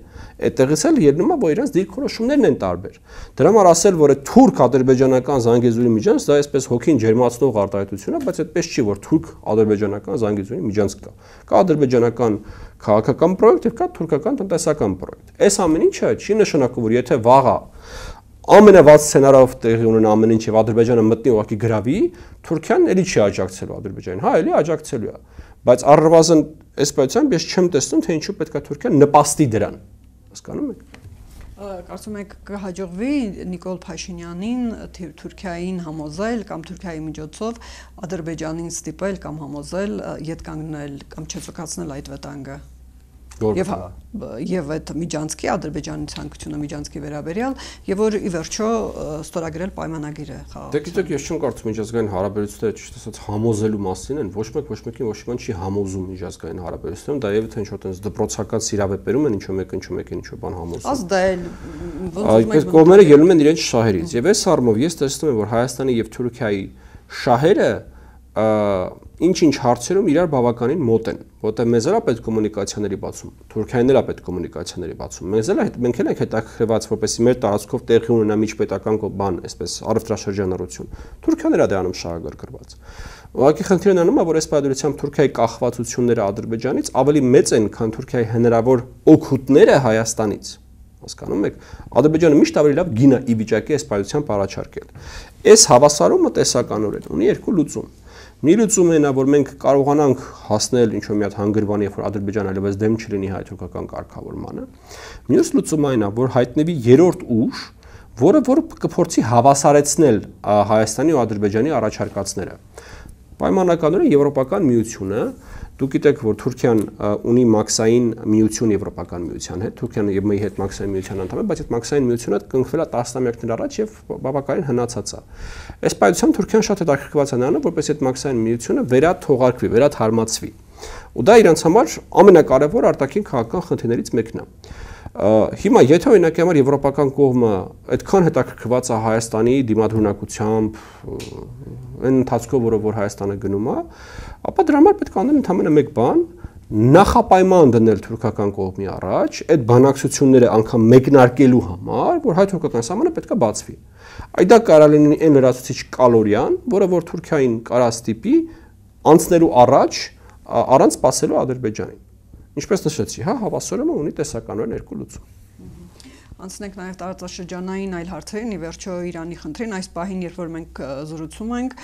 Այդտեղից էլ ելնում է, որ իրանց դիրքորոշումներն են տարբեր։ Դրա համար ասել, որ թուրք-ադրբեջանական Զանգեզուրի միջանց դա այսպես հոգին ջերմացնող արտահայտություն է, բայց այդպես չի, որ թուրք-ադրբեջանական Զանգեզուրի միջանց կա։ Կա ադրբեջանական քաղաքական պրոյեկտ եւ կա թուրքական տնտեսական պրոյեկտ։ Այս ամեն ինչը չի նշանակում, որ եթե վաղը ամենավատ սցենարով տեղի ունեն ամեն ինչ եւ Ադրբեջանը մտնի ուղղակի գրավի, Թուրքիան էլի չի աջակցելու Ադրբեջանին, հա, էլի աջակցելու է, բայց առնվազն այս պայմանությամբ ես չեմ տեսնում, թե ինչու պետք է Թուրքիան նպաստի դրան, հասկանում եք։ Կարծում եք կհաջողվի Նիկոլ Փաշինյանին Թուրքիային համոզել կամ Թուրքիայի միջոցով Ադրբեջանին ստիպել կամ համոզել ետ կանգնել կամ չծուկացնել այդ վտանգը։ Եվ այդ միջանցքի Ադրբեջանի ցանկությունը միջանցքի վերաբերյալ եւ որ ի վերջո ստորագրել պայմանագիրը խաղաղ։ Դե գիտեք, ես չեմ կարծում միջազգային հարաբերությունները ճիշտ ասած համոզելու մասին են, ոչ մեկին ոչ մի չի համոզում միջազգային հարաբերություններում, դա եւ թե ինչ-որ տես դպրոցական սիրավեպերում են ինչու մեկին ինչ-որ բան համոզում։ Ասա դա էլ Այդ կողմերը ելնում են իրենց շահերից եւ այս առումով ես տեսնում եմ, որ Հայաստանի եւ Թուրքիայի շահերը ինչ-ինչ հարցերում իրար բավականին մոտ են, որտեղ մեզ էլ է պետք կոմունիկացիաների բացում, Թուրքիային էլ է պետք կոմունիկացիաների բացում։ Մենք էլ ենք հետաքրքրված, որպեսզի մեր տարածքով տեղի ունենա միջպետական բան, այսպես առևտրաշրջանառություն։ Թուրքիան էլ է դրանում շահագրգռված։ Ուղղակի խնդիրն անում է, որ այս պատերազմությամբ Թուրքիայի կախվածությունները Ադրբեջանից ավելի մեծ են, քան Թուրքիայի հնարավոր օգուտները Հայաստանից։ Հասկանում եք, Ադրբեջանը միշտ ավելի լավ գինը ի վիճակի այս պատերազմությամբ առաջարկել։ Այս հավասարումը տեսականորեն ունի երկու լուծում։ Մի լուծումն է, որ մենք կարողանանք հասնել ինչ-որ մի հատ հանգրվանի, երբ որ Ադրբեջանը այլևս դեմ չլինի հայ-թուրքական կարգավորմանը։ Մյուս լուծումն այն է, որ հայտնվի երրորդ ուժ, որը կփորձի հավասարեցնել Հայաստանի ու Ադրբեջանի առաջարկածները։ Պայմանականորեն Եվրոպական միությունը, դուք գիտեք, որ Թուրքիան ունի մաքսային միություն Եվրոպական միության հետ, Թուրքիան եւ մի հետ մաքսային միության անդամ է, բայց այդ մաքսային միությունը կնքվել է տասնամյակներ առաջ եւ բավականին հնացած է։ Այս պայմանությամբ Թուրքիան շատ հետաքրքրված է նրանով, որպես այդ մաքսային միությունը վերաթողարկվի, վերաթարմացվի։ Ու դա իրենց համար ամենակարևոր արտաքին քաղաքական խնդիրներից մեկն է։ Հիմա եթե օրինակ համար եվրոպական կողմը այդքան հետաքրքրված է Հայաստանի դիմադրունակությամբ, այն ընթացքով, որ Հայաստանը գնում է, ապա դրա համար պետք է անել ընդհանրապես մեկ բան, նախապայման դնել թուրքական կողմի առաջ, այդ բանակցությունները անգամ մեկնարկելու համար, որ հայ-թուրքական սահմանը պետք է բացվի։ Այդ դա կարա լինի այն լրացուցիչ կալորիան, որը որ Թուրքիային կարա ստիպի անցնելու առաջ առանց սպասելու Ադրբեջանին։ Ինչպես նշեցի, հա, հավասարումը ունի տեսականորեն երկու լուծում։ Անցնենք նաև տարածաշրջանային այլ հարցերին, ի վերջո Իրանի խնդրին, այս պահին, երբ որ մենք զրուցում ենք,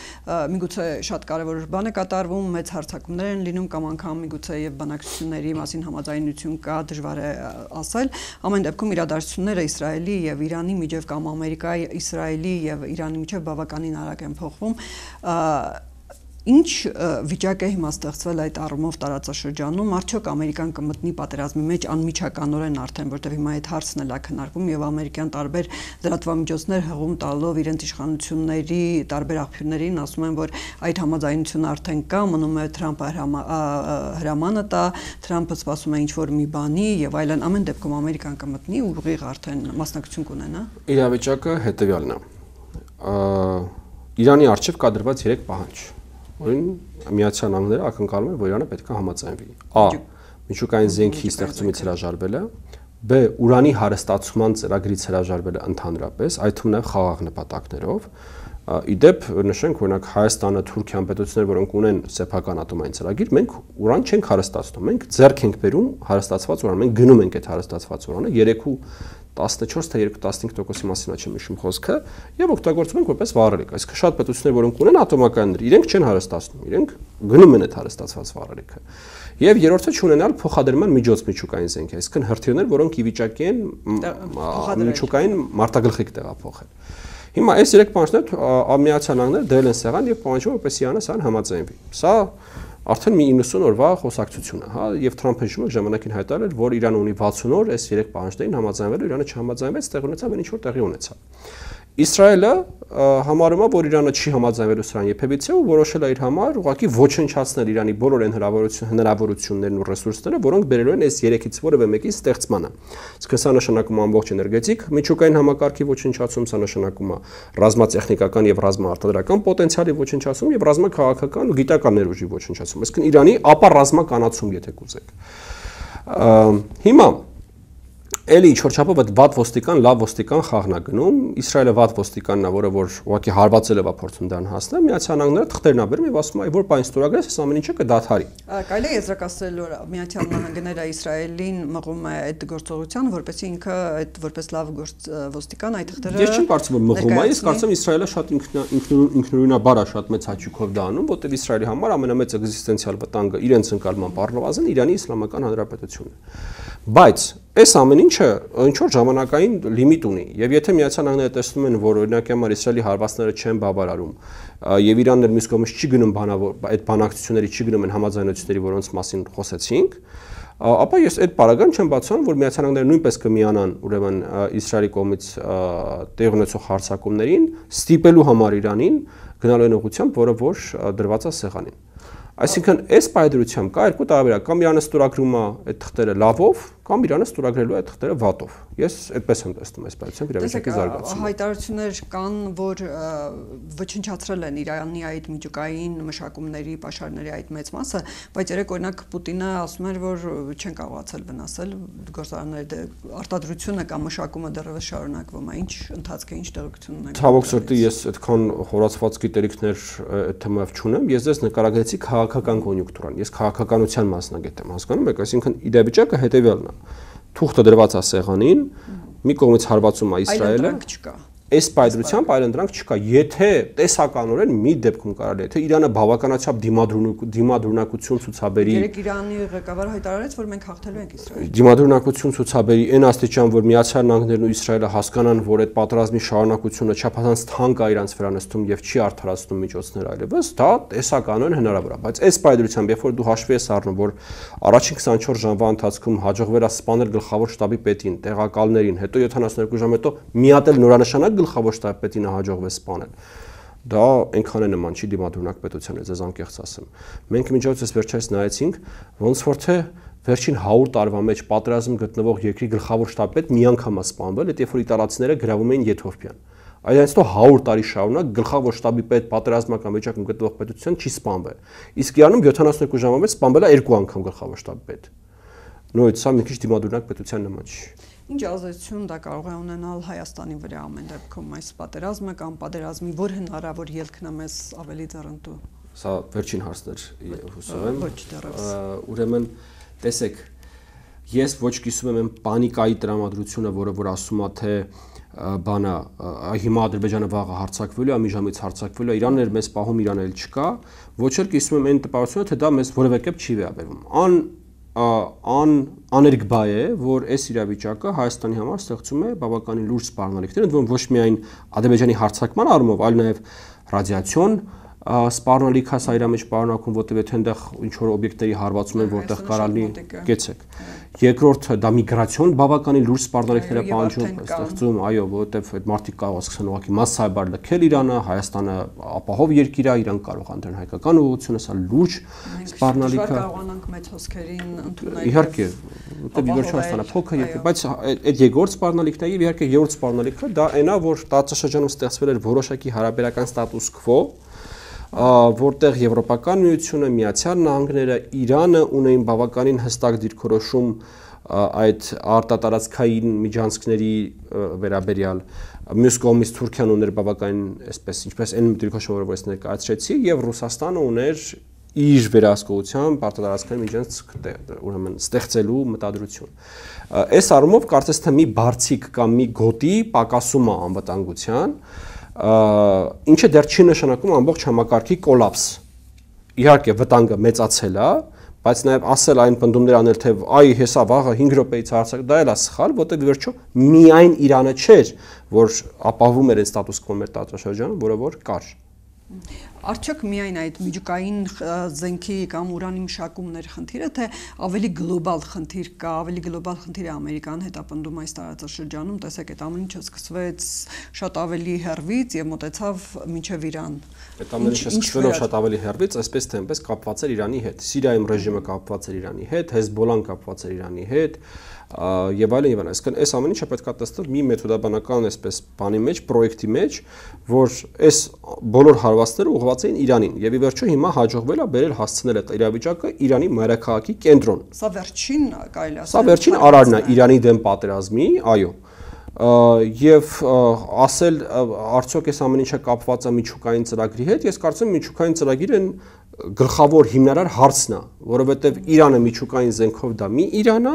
միգուցե շատ կարևոր բան է կատարվում, մեծ հարձակումներ են լինում կամ անգամ միգուցե եւ բանակցությունների մասին համաձայնություն կա, դժվար է ասել, ամեն դեպքում իրադարձությունները Իսրայելի եւ Իրանի միջև կամ Ամերիկայի, Իսրայելի եւ Իրանի միջև բավականին արագ են փոխվում, Ինչ վիճակ է հիմա ստեղծվել այդ առումով տարածաշրջանում, արդյոք Ամերիկան կմտնի պատերազմի մեջ անմիջականորեն արդեն, որտեղ հիմա այդ հարցն էլ է քննարկվում եւ ամերիկյան տարբեր լրատվամիջոցներ հղում տալով իրենց իշխանությունների տարբեր աղբյուրներին ասում են, որ այդ համաձայնությունը արդեն կա, մնում է Թրամփը հրամանը տա, Թրամփը սպասում է ինչ-որ մի բանի եւ այլն, ամեն դեպքում Ամերիկան կմտնի ու ուղիղ արդեն մասնակցություն կունենա։ Իրավիճակը հետեւյալն է։ Իրանի արչիվ կա դրված 3 պահանջ, որին Միացյալ Նահանգները ակնկալում են, որ Իրանը պետք է համաձայնվի։ A. Միջուկային զենքի ստեղծումից հրաժարվելը, B. Ուրանի հարստացման ծրագրից հրաժարվելը ընդհանրապես, այդ թվում նաև խաղաղ նպատակներով։ Իդեպ նշենք, օրինակ Հայաստանը, Թուրքիան պետություններ, որոնք ունեն սեփական ատոմային ծրագիր, մենք ուրան չենք հարստացնում, մենք ձեռք ենք բերում հարստացված ուրանը, մենք գնում ենք այդ հարստացված ուրանը 3.14 թե 2.15%-ի մասին չեմ հիշում խոսքը, եւ օգտագործում ենք որպես վառելիք։ Այսինքն շատ պետություններ, որոնք ունեն ատոմականներ, իրենք չեն հարստացնում, իրենք գնում են այդ հարստացված վառելիքը։ Եվ երրորդը չունենալ փոխադրման միջոց միջուկային զենք, այսինքն հրթիռներ, որոնք ի վիճակի են միջուկային մարտագլխիկ տեղափոխել։ Հիմա այս 3 պահանջները Միացյալ Նահանգները դրել են սեղան եւ պահանջում որպես Իրանը սան համաձայնվի։ Սա արդեն մի 90 օրվա խոսակցություն է, հա, եւ Թրամփը ժամանակ ժամանակին հայտարարել, որ Իրանը ունի 60 օր այս 3 պահանջներին համաձայնվելու, Իրանը չհամաձայնվեց, տեղ ունեցավ ինչ որ տեղի ունեցավ։ Իսրայելը համարում է, որ Իրանը չի համաձայնվելու սրան երբևիցե ու որոշել է իր համար ուղղակի ոչնչացնել Իրանի բոլոր այն հնարավորություններն ու ռեսուրսները, որոնք բերելու են այս 3-ից որևէ մեկի ստեղծմանը։ Իսկ սա նշանակում է ամբողջ էներգետիկ միջուկային համակարգի ոչնչացում, սա նշանակում է ռազմատեխնիկական եւ ռազմաարտադրական պոտենցիալի ոչնչացում եւ ռազմաքաղաքական ու գիտական ներուժի ոչնչացում։ Այսինքն Իրանի ապա ռազմականացում, եթե կուզեք։ Հիմա Էլի ինչ-որ չափով այդ վատ ոստիկան, լավ ոստիկան խաղն է գնում, Իսրայելը վատ ոստիկանն է, որը որ ուղղակի հարվածել է փորձում դրան հասնել, Միացյալ Նահանգները թղթերն ա բերում եւ ասում է, որ բան ստորագրես, այս ամեն ինչը կդադարի։ Կարելի է եզրակացնել, որ Միացյալ Նահանգները Իսրայելին մղում է այդ գործողության, որպեսզի ինքը այդ որպես լավ ոստիկան այդ թղթերը Ես չեմ կարծում, որ մղում է, ես կարծում եմ Իսրայելը շատ ինքնուրույնաբար է շատ մեծ հաճույքով դա անում, որտեղ Իսրայելի համար ամենամեծ էգզիստենցիալ վտանգը իրենց ընկալման առնվազն Իրանի Իսլամական Հանրապետությունն է։ Բայց այս ամեն ինչը ինչ որ ժամանակային լիմիտ ունի եւ եթե Միացյալ Նահանգները տեսնում են, որ օրինակ համար Իսրայելի հարվածները չեն բավարարում եւ Իրանն էլ մյուս կողմից չի գնում այդ բանակցությունների չի գնում են համաձայնությունների, որոնց մասին խոսեցինք, ապա ես այդ պարագան չեմ բացառում, որ Միացյալ Նահանգները նույնպես կմիանան ուրեմն Իսրայելի կողմից տեղի ունեցող հարձակումներին, ստիպելու համար Իրանին գնալու են ուղղությամբ, որը որ դրված է սեղանին։ Այսինքն այս պայդրությամբ կա երկու տարբերակ, կամ Իրանը ստորագրում է այդ թղթերը լավով, կամ Իրանը ստորագրելու է այդ թղթերը վատով։ Ես այդպես եմ տեսնում այս պայծությամբ իրավիճակի զարգացումը։ Հայտարարություններ կան, որ ոչնչացրել են Իրանի այդ միջուկային մշակումների, պաշարների այդ մեծ մասը, բայց երեք օրինակ Պուտինը ասում էր, որ չեն կարողացել վնասել գործարանները, արտադրությունը կամ մշակումը դեռևս շարունակվում է, ինչ ընթացք է, ինչ տեղեկություն ունեք։ Ցավոք սրտի ես այդքան խորացված գիտելիքներ այդ թեմայով չունեմ, ես դες նկարագրեցի քաղաքական կոնյունկտուրան, ես քաղաքականության մասնագետ եմ, հասկանում եք, այսինքն իրավիճակը հետեւյալն է։ Թուղթը դրված է սեղանին, մի կողմից հարվածում է Իսրայելը։ Այս պայծրությամբ այլընտրանք չկա, եթե տեսականորեն մի դեպքում կարելի է, թե Իրանը բավականաչափ դիմադրունակություն ցուցաբերի։ Երեք Իրանի ղեկավարը հայտարարեց, որ մենք հաղթելու ենք Իսրայելին։ Դիմադրունակություն ցուցաբերի այն աստիճան, որ Միացյալ Նահանգներն ու Իսրայելը հասկանան, որ այդ պատերազմի շարունակությունը չափազանց թանկ է իրանց վրա նստում եւ չի արդարացնում միջոցներ այլևս, դա տեսականորեն հնարավոր է, բայց այս պայծրությամբ, երբ որ դու հաշվի ես առնում, որ առաջին 24 ժամվա ընթացքում հաջողվել է սպանել գլխավոր շտաբի պետին, տեղակալներին, հետո 72 ժամ հետո միատել նորանշանակ գլխավոր շտաբի պետին հաջողվեց սպանել։ Դա այնքան է նման չի դիմադրունակ պետությանը, ձեզ անկեղծ ասեմ։ Մենք միջոցից վերջերս նայեցինք, ոնց որ թե վերջին 100 տարվա մեջ պատերազմ գտնվող երկրի գլխավոր շտաբի պետ մի անգամ է սպանվել, այդ երբ որ իտալացիները գրավում էին Եթովպիան։ Այս հետո 100 տարի շարունակ գլխավոր շտաբի պետ պատերազմական վիճակում գտնվող պետության չի սպանվել։ Իսկ Իրանում 72 ժամվա մեջ սպանվել է 2 անգամ գլխավոր շտաբի պետ։ Նույնիսկ սա մի քիչ դիմադրունակ պետության նման չի։ Ինչ ազդեցություն դա կարող է ունենալ Հայաստանի վրա ամեն դեպքում այս պատերազմը կամ պատերազմի որ հնարավոր ելքն է մեզ ավելի ձեռնտու։ Սա վերջին հարցն էր, հուսով եմ։ Ոչ դեռևս։ Ուրեմն տեսեք, ես ոչ կիսում եմ պանիկայի տրամադրությունը, որը որ ասում է թե բանա հիմա Ադրբեջանը վաղը հարձակվելու է, մի ժամից հարձակվելու է, Իրանն էր մեզ պահում, Իրանը էլ չկա, ոչ էլ կիսում եմ այն տպավորությունը, թե դա մեզ որևէ կերպ չի վերաբերվում։ Աներկբա է, որ այս իրավիճակը Հայաստանի համար ստեղծում է բավականին լուրջ սպառնալիքներ, ընդ որում ոչ միայն Ադրբեջանի հարձակման առումով, այլ նաև ռադիացիոն սպառնալիք է սա իր մեջ պարունակում, որտեղ եթե այնտեղ ինչ որ օբյեկտների հարվածում են, որտեղ կարալի կեցեք։ Երկրորդը դա միգրացիոն բավականին լուրջ սպառնալիքներ է պահանջում, ստեղծում, այո, որովհետև այդ մարդիկ կարող սկսեն ուղղակի massայաբար լքել Իրանը, Հայաստանը ապահով երկիր է, Իրան կարող անդրեն հայկական ուղղությունը, սա լուրջ սպառնալիք է։ Կարողանանք մեծ հոսքերին ընդունել։ Իհարկե, որտեղ ի վերջո Հայաստանը փոքր երկիր, բայց այդ երկրորդ սպառնալիքն է եւ իհարկե երրորդ սպառնալիքը դա այնա, որ տարածաշրջանում ստեղծվել էր որոշակի հարաբերական ստատուս քվո, որտեղ Եվրոպական միությունը, Միացյալ Նահանգները, Իրանը ունեին բավականին հստակ դիրքորոշում այդ արտատարածքային միջանցքների վերաբերյալ, մյուս կողմից Թուրքիան ուներ բավականին այսպես, ինչպես այն դիրքորոշումը, որը ես ներկայացրեցի, եւ Ռուսաստանը ուներ իր վերահսկողությամբ արտատարածքային միջանցք ուրեմն ստեղծելու մտադրություն։ Այս առումով կարծես թե մի բարձիկ կամ մի գոտի պակասում է անվտանգության, ինչը դեռ չի նշանակում ամբողջ համակարգի կոլապս։ Իհարկե վտանգը մեծացել է, բայց նաև ասել այն պնդումներ անել, թե այ հեսա վաղը 5 րոպեից հարձակ, դա էլ է սխալ, որտեղ ի վերջո միայն Իրանը չէր, որ ապահովում էր այն ստատուս քվոն մեր տարածաշրջանում, որը որ կար։ Արդյոք միայն այդ միջուկային զենքի կամ ուրանի մշակումներ խնդիրը, թե ավելի գլոբալ խնդիր կա, ավելի գլոբալ խնդիր է Ամերիկան հետապնդում այս տարածաշրջանում, տեսեք այդ ամեն ինչը սկսվեց շատ ավելի հեռվից եւ մոտեցավ մինչեւ Իրան։ Այդ ամեն ինչը սկսվելով շատ ավելի հեռվից, այսպես թե այնպես կապված էր Իրանի հետ։ Սիրիայում ռեժիմը կապված էր Իրանի հետ, Հեզբոլան կապված էր Իրանի հետ, եւ այլն եւ այլն։ Այսինքն այս ամեն ինչը պետք է տեսնել մի մեթոդաբանական այսպես բանի մեջ, պրոյեկտի մեջ, որ այս բոլոր հարվածները ուղղված էին Իրանին եւ ի վերջո հիմա հաջողվել է բերել հասցնել այդ իրավիճակը Իրանի մայրաքաղաքի կենտրոն։ Սա վերջին կարելի ասել։ Սա վերջին արարն է Իրանի դեմ պատերազմի, այո։ Եվ ասել արդյոք այս ամեն ինչը կապված է միջուկային ծրագրի հետ, ես կարծում եմ միջուկային ծրագիրը գլխավոր հիմնարար հարցն է, որովհետև Իրանը միջուկային զենքով դա մի Իրան է,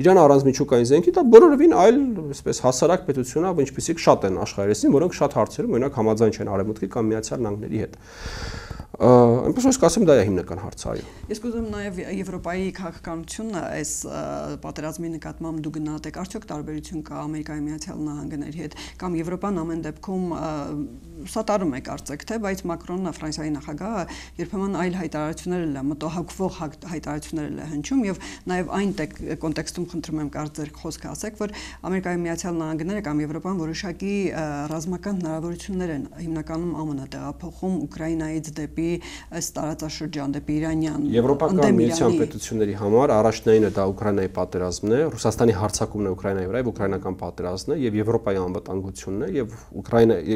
Իրանը առանց միջուկային զենքի դա բոլորովին այլ, այսպես հասարակ պետություն է, ինչպիսիք շատ են աշխարհերեսին, որոնք շատ հարցերում օրինակ համաձայն չեն Արևմուտքի կամ Միացյալ Նահանգների հետ։ Այնպես որ ասեմ դա է հիմնական հարցը, այո։ Ես կուզեմ նաև Եվրոպայի քաղաքականությունը այս պատերազմի նկատմամբ դու գնահատեք, արդյոք տարբերություն կա Ամերիկայի Միացյալ Նահանգների հետ կամ Եվրոպան ամեն դեպքում սատարում է կարծեք թե, բայց Մակրոնը Ֆրանսիայի նախագահը երբեմն այլ հայտարարություններ է մտահոգվող հայտարարություններ է հնչում եւ նաև այն կոնտեքստում խնդրում եմ կարծեք խոսք ասեք, որ Ամերիկայի Միացյալ Նահանգները կամ Եվրոպան որոշակի ռազմական հնարավորություններ են հիմնականում ԱՄՆ տեղափոխում Ուկրաինայից դեպի այս տարածաշրջան դեպի Իրանյան Եվրոպական միության պետությունների համար առաջնայինը դա Ուկրաինայի պատերազմն է, Ռուսաստանի հարձակումն է Ուկրաինայի վրա, ուկրաինական պատերազմն է եւ Եվրոպայի անվտանգությունն է եւ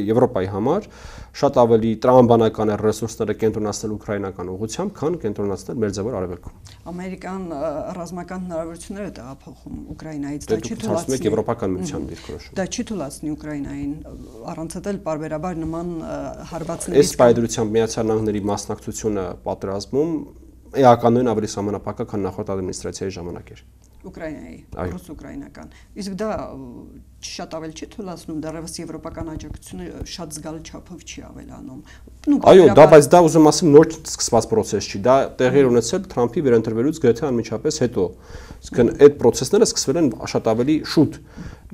Եվրոպայի համար շատ ավելի տրամաբանական է ռեսուրսները կենտրոնացնել ուկրաինական ուղղությամբ, քան կենտրոնացնել մեր ձևոր արևելքում։ Ամերիկան ռազմական հնարավորություններ է տեղափոխում Ուկրաինայից, դա չի թույլատրում Եվրոպական միության դիրքորոշում։ Դա չի թույլատրի Ուկրաինային առանց էլ պարբերաբար նման հարվածների Այս պայդրությամբ Միացյալ Նահանգների մասնակցությունը պատերազմում էականորեն ավելի սահմանափակ է, քան նախորդ ադմինիստրացիայի ժամանակ էր։ Ուկրաինայի, ռուս-ուկրաինական։ Իսկ դա շատ ավելի չի թույլատրում, դեռևս եվրոպական աջակցությունը շատ զգալի չափով չի ավելանում։ Այո, դա բայց դա ուզում ասեմ նոր սկսված process չի, դա տեղի էր ունեցել Թրամփի վերընտրվելուց գրեթե անմիջապես հետո։ Իսկն այդ process-ները սկսվել են շատ ավելի շուտ։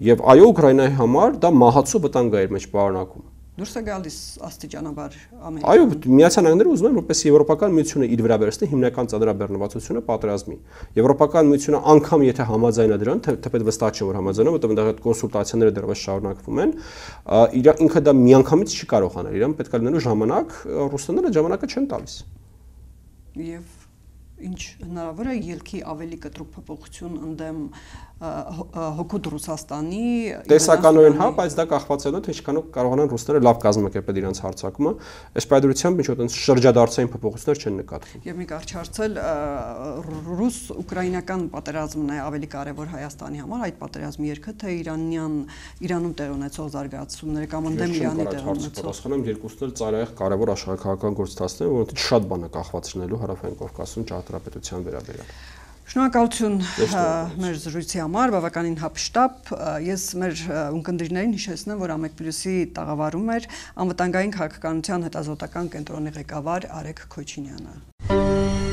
Եվ այո, Ուկրաինայի համար դա մահացու վտանգ է իր մեջ պարունակում։ Դուրս է գալիս աստիճանաբար Ամերիկան։ Այո, Միացյալ Նահանգները ուզում են, որպես Եվրոպական միությունը իր վրա վերցնի հիմնական ծանրաբեռնվածությունը պատերազմի։ Եվրոպական միությունը անգամ եթե համաձայն է դրան, թեպետ վստահ չեմ որ համաձայնը, որովհետև այնտեղ այդ կոնսուլտացիաները դեռևս շարունակվում են, ինքը դա միանգամից չի կարող անել, իրան պետք է լինելու ժամանակ, ռուսները ժամանակը չեն տալիս։ Եվ ինչ հնարավոր է ելքի ավելի կտրուկ փոփոխություն ընդդեմ հոգուտ Ռուսաստանի տեսականորեն հա, բայց դա կախված է նա թե ինչքանով կարողանան ռուսները լավ կազմակերպել իրենց հարձակումը, այս պայդրությամբ ինչ որ այնպես շրջադարձային փոփոխություններ չեն նկատվում։ Եվ մի կարճ հարցել ռուս-ուկրաինական պատերազմն է ավելի կարևոր Հայաստանի համար, այդ պատերազմի երկը թե Իրանում տեղ ունեցող զարգացումները կամ ընդդեմ Իրանի տեղ ունեցող։ Պատասխանեմ երկուսն էլ ծայրահեղ կարևոր աշխարհակահաղական գործընթացներ, որոնց շատ բան է կախված լինելու Հարավային Կովկասում ճարտարապետության վերաբերյալ։ Շնորհակալություն մեր զրույցի համար, բավականին հապշտապ։ Ես մեր ունկնդիրներին հիշեցնեմ, որ Ամեկ+-ի տաղավարում էր անվտանգային քաղաքականության հետազոտական կենտրոնի ղեկավար Արեգ Քոչինյանը։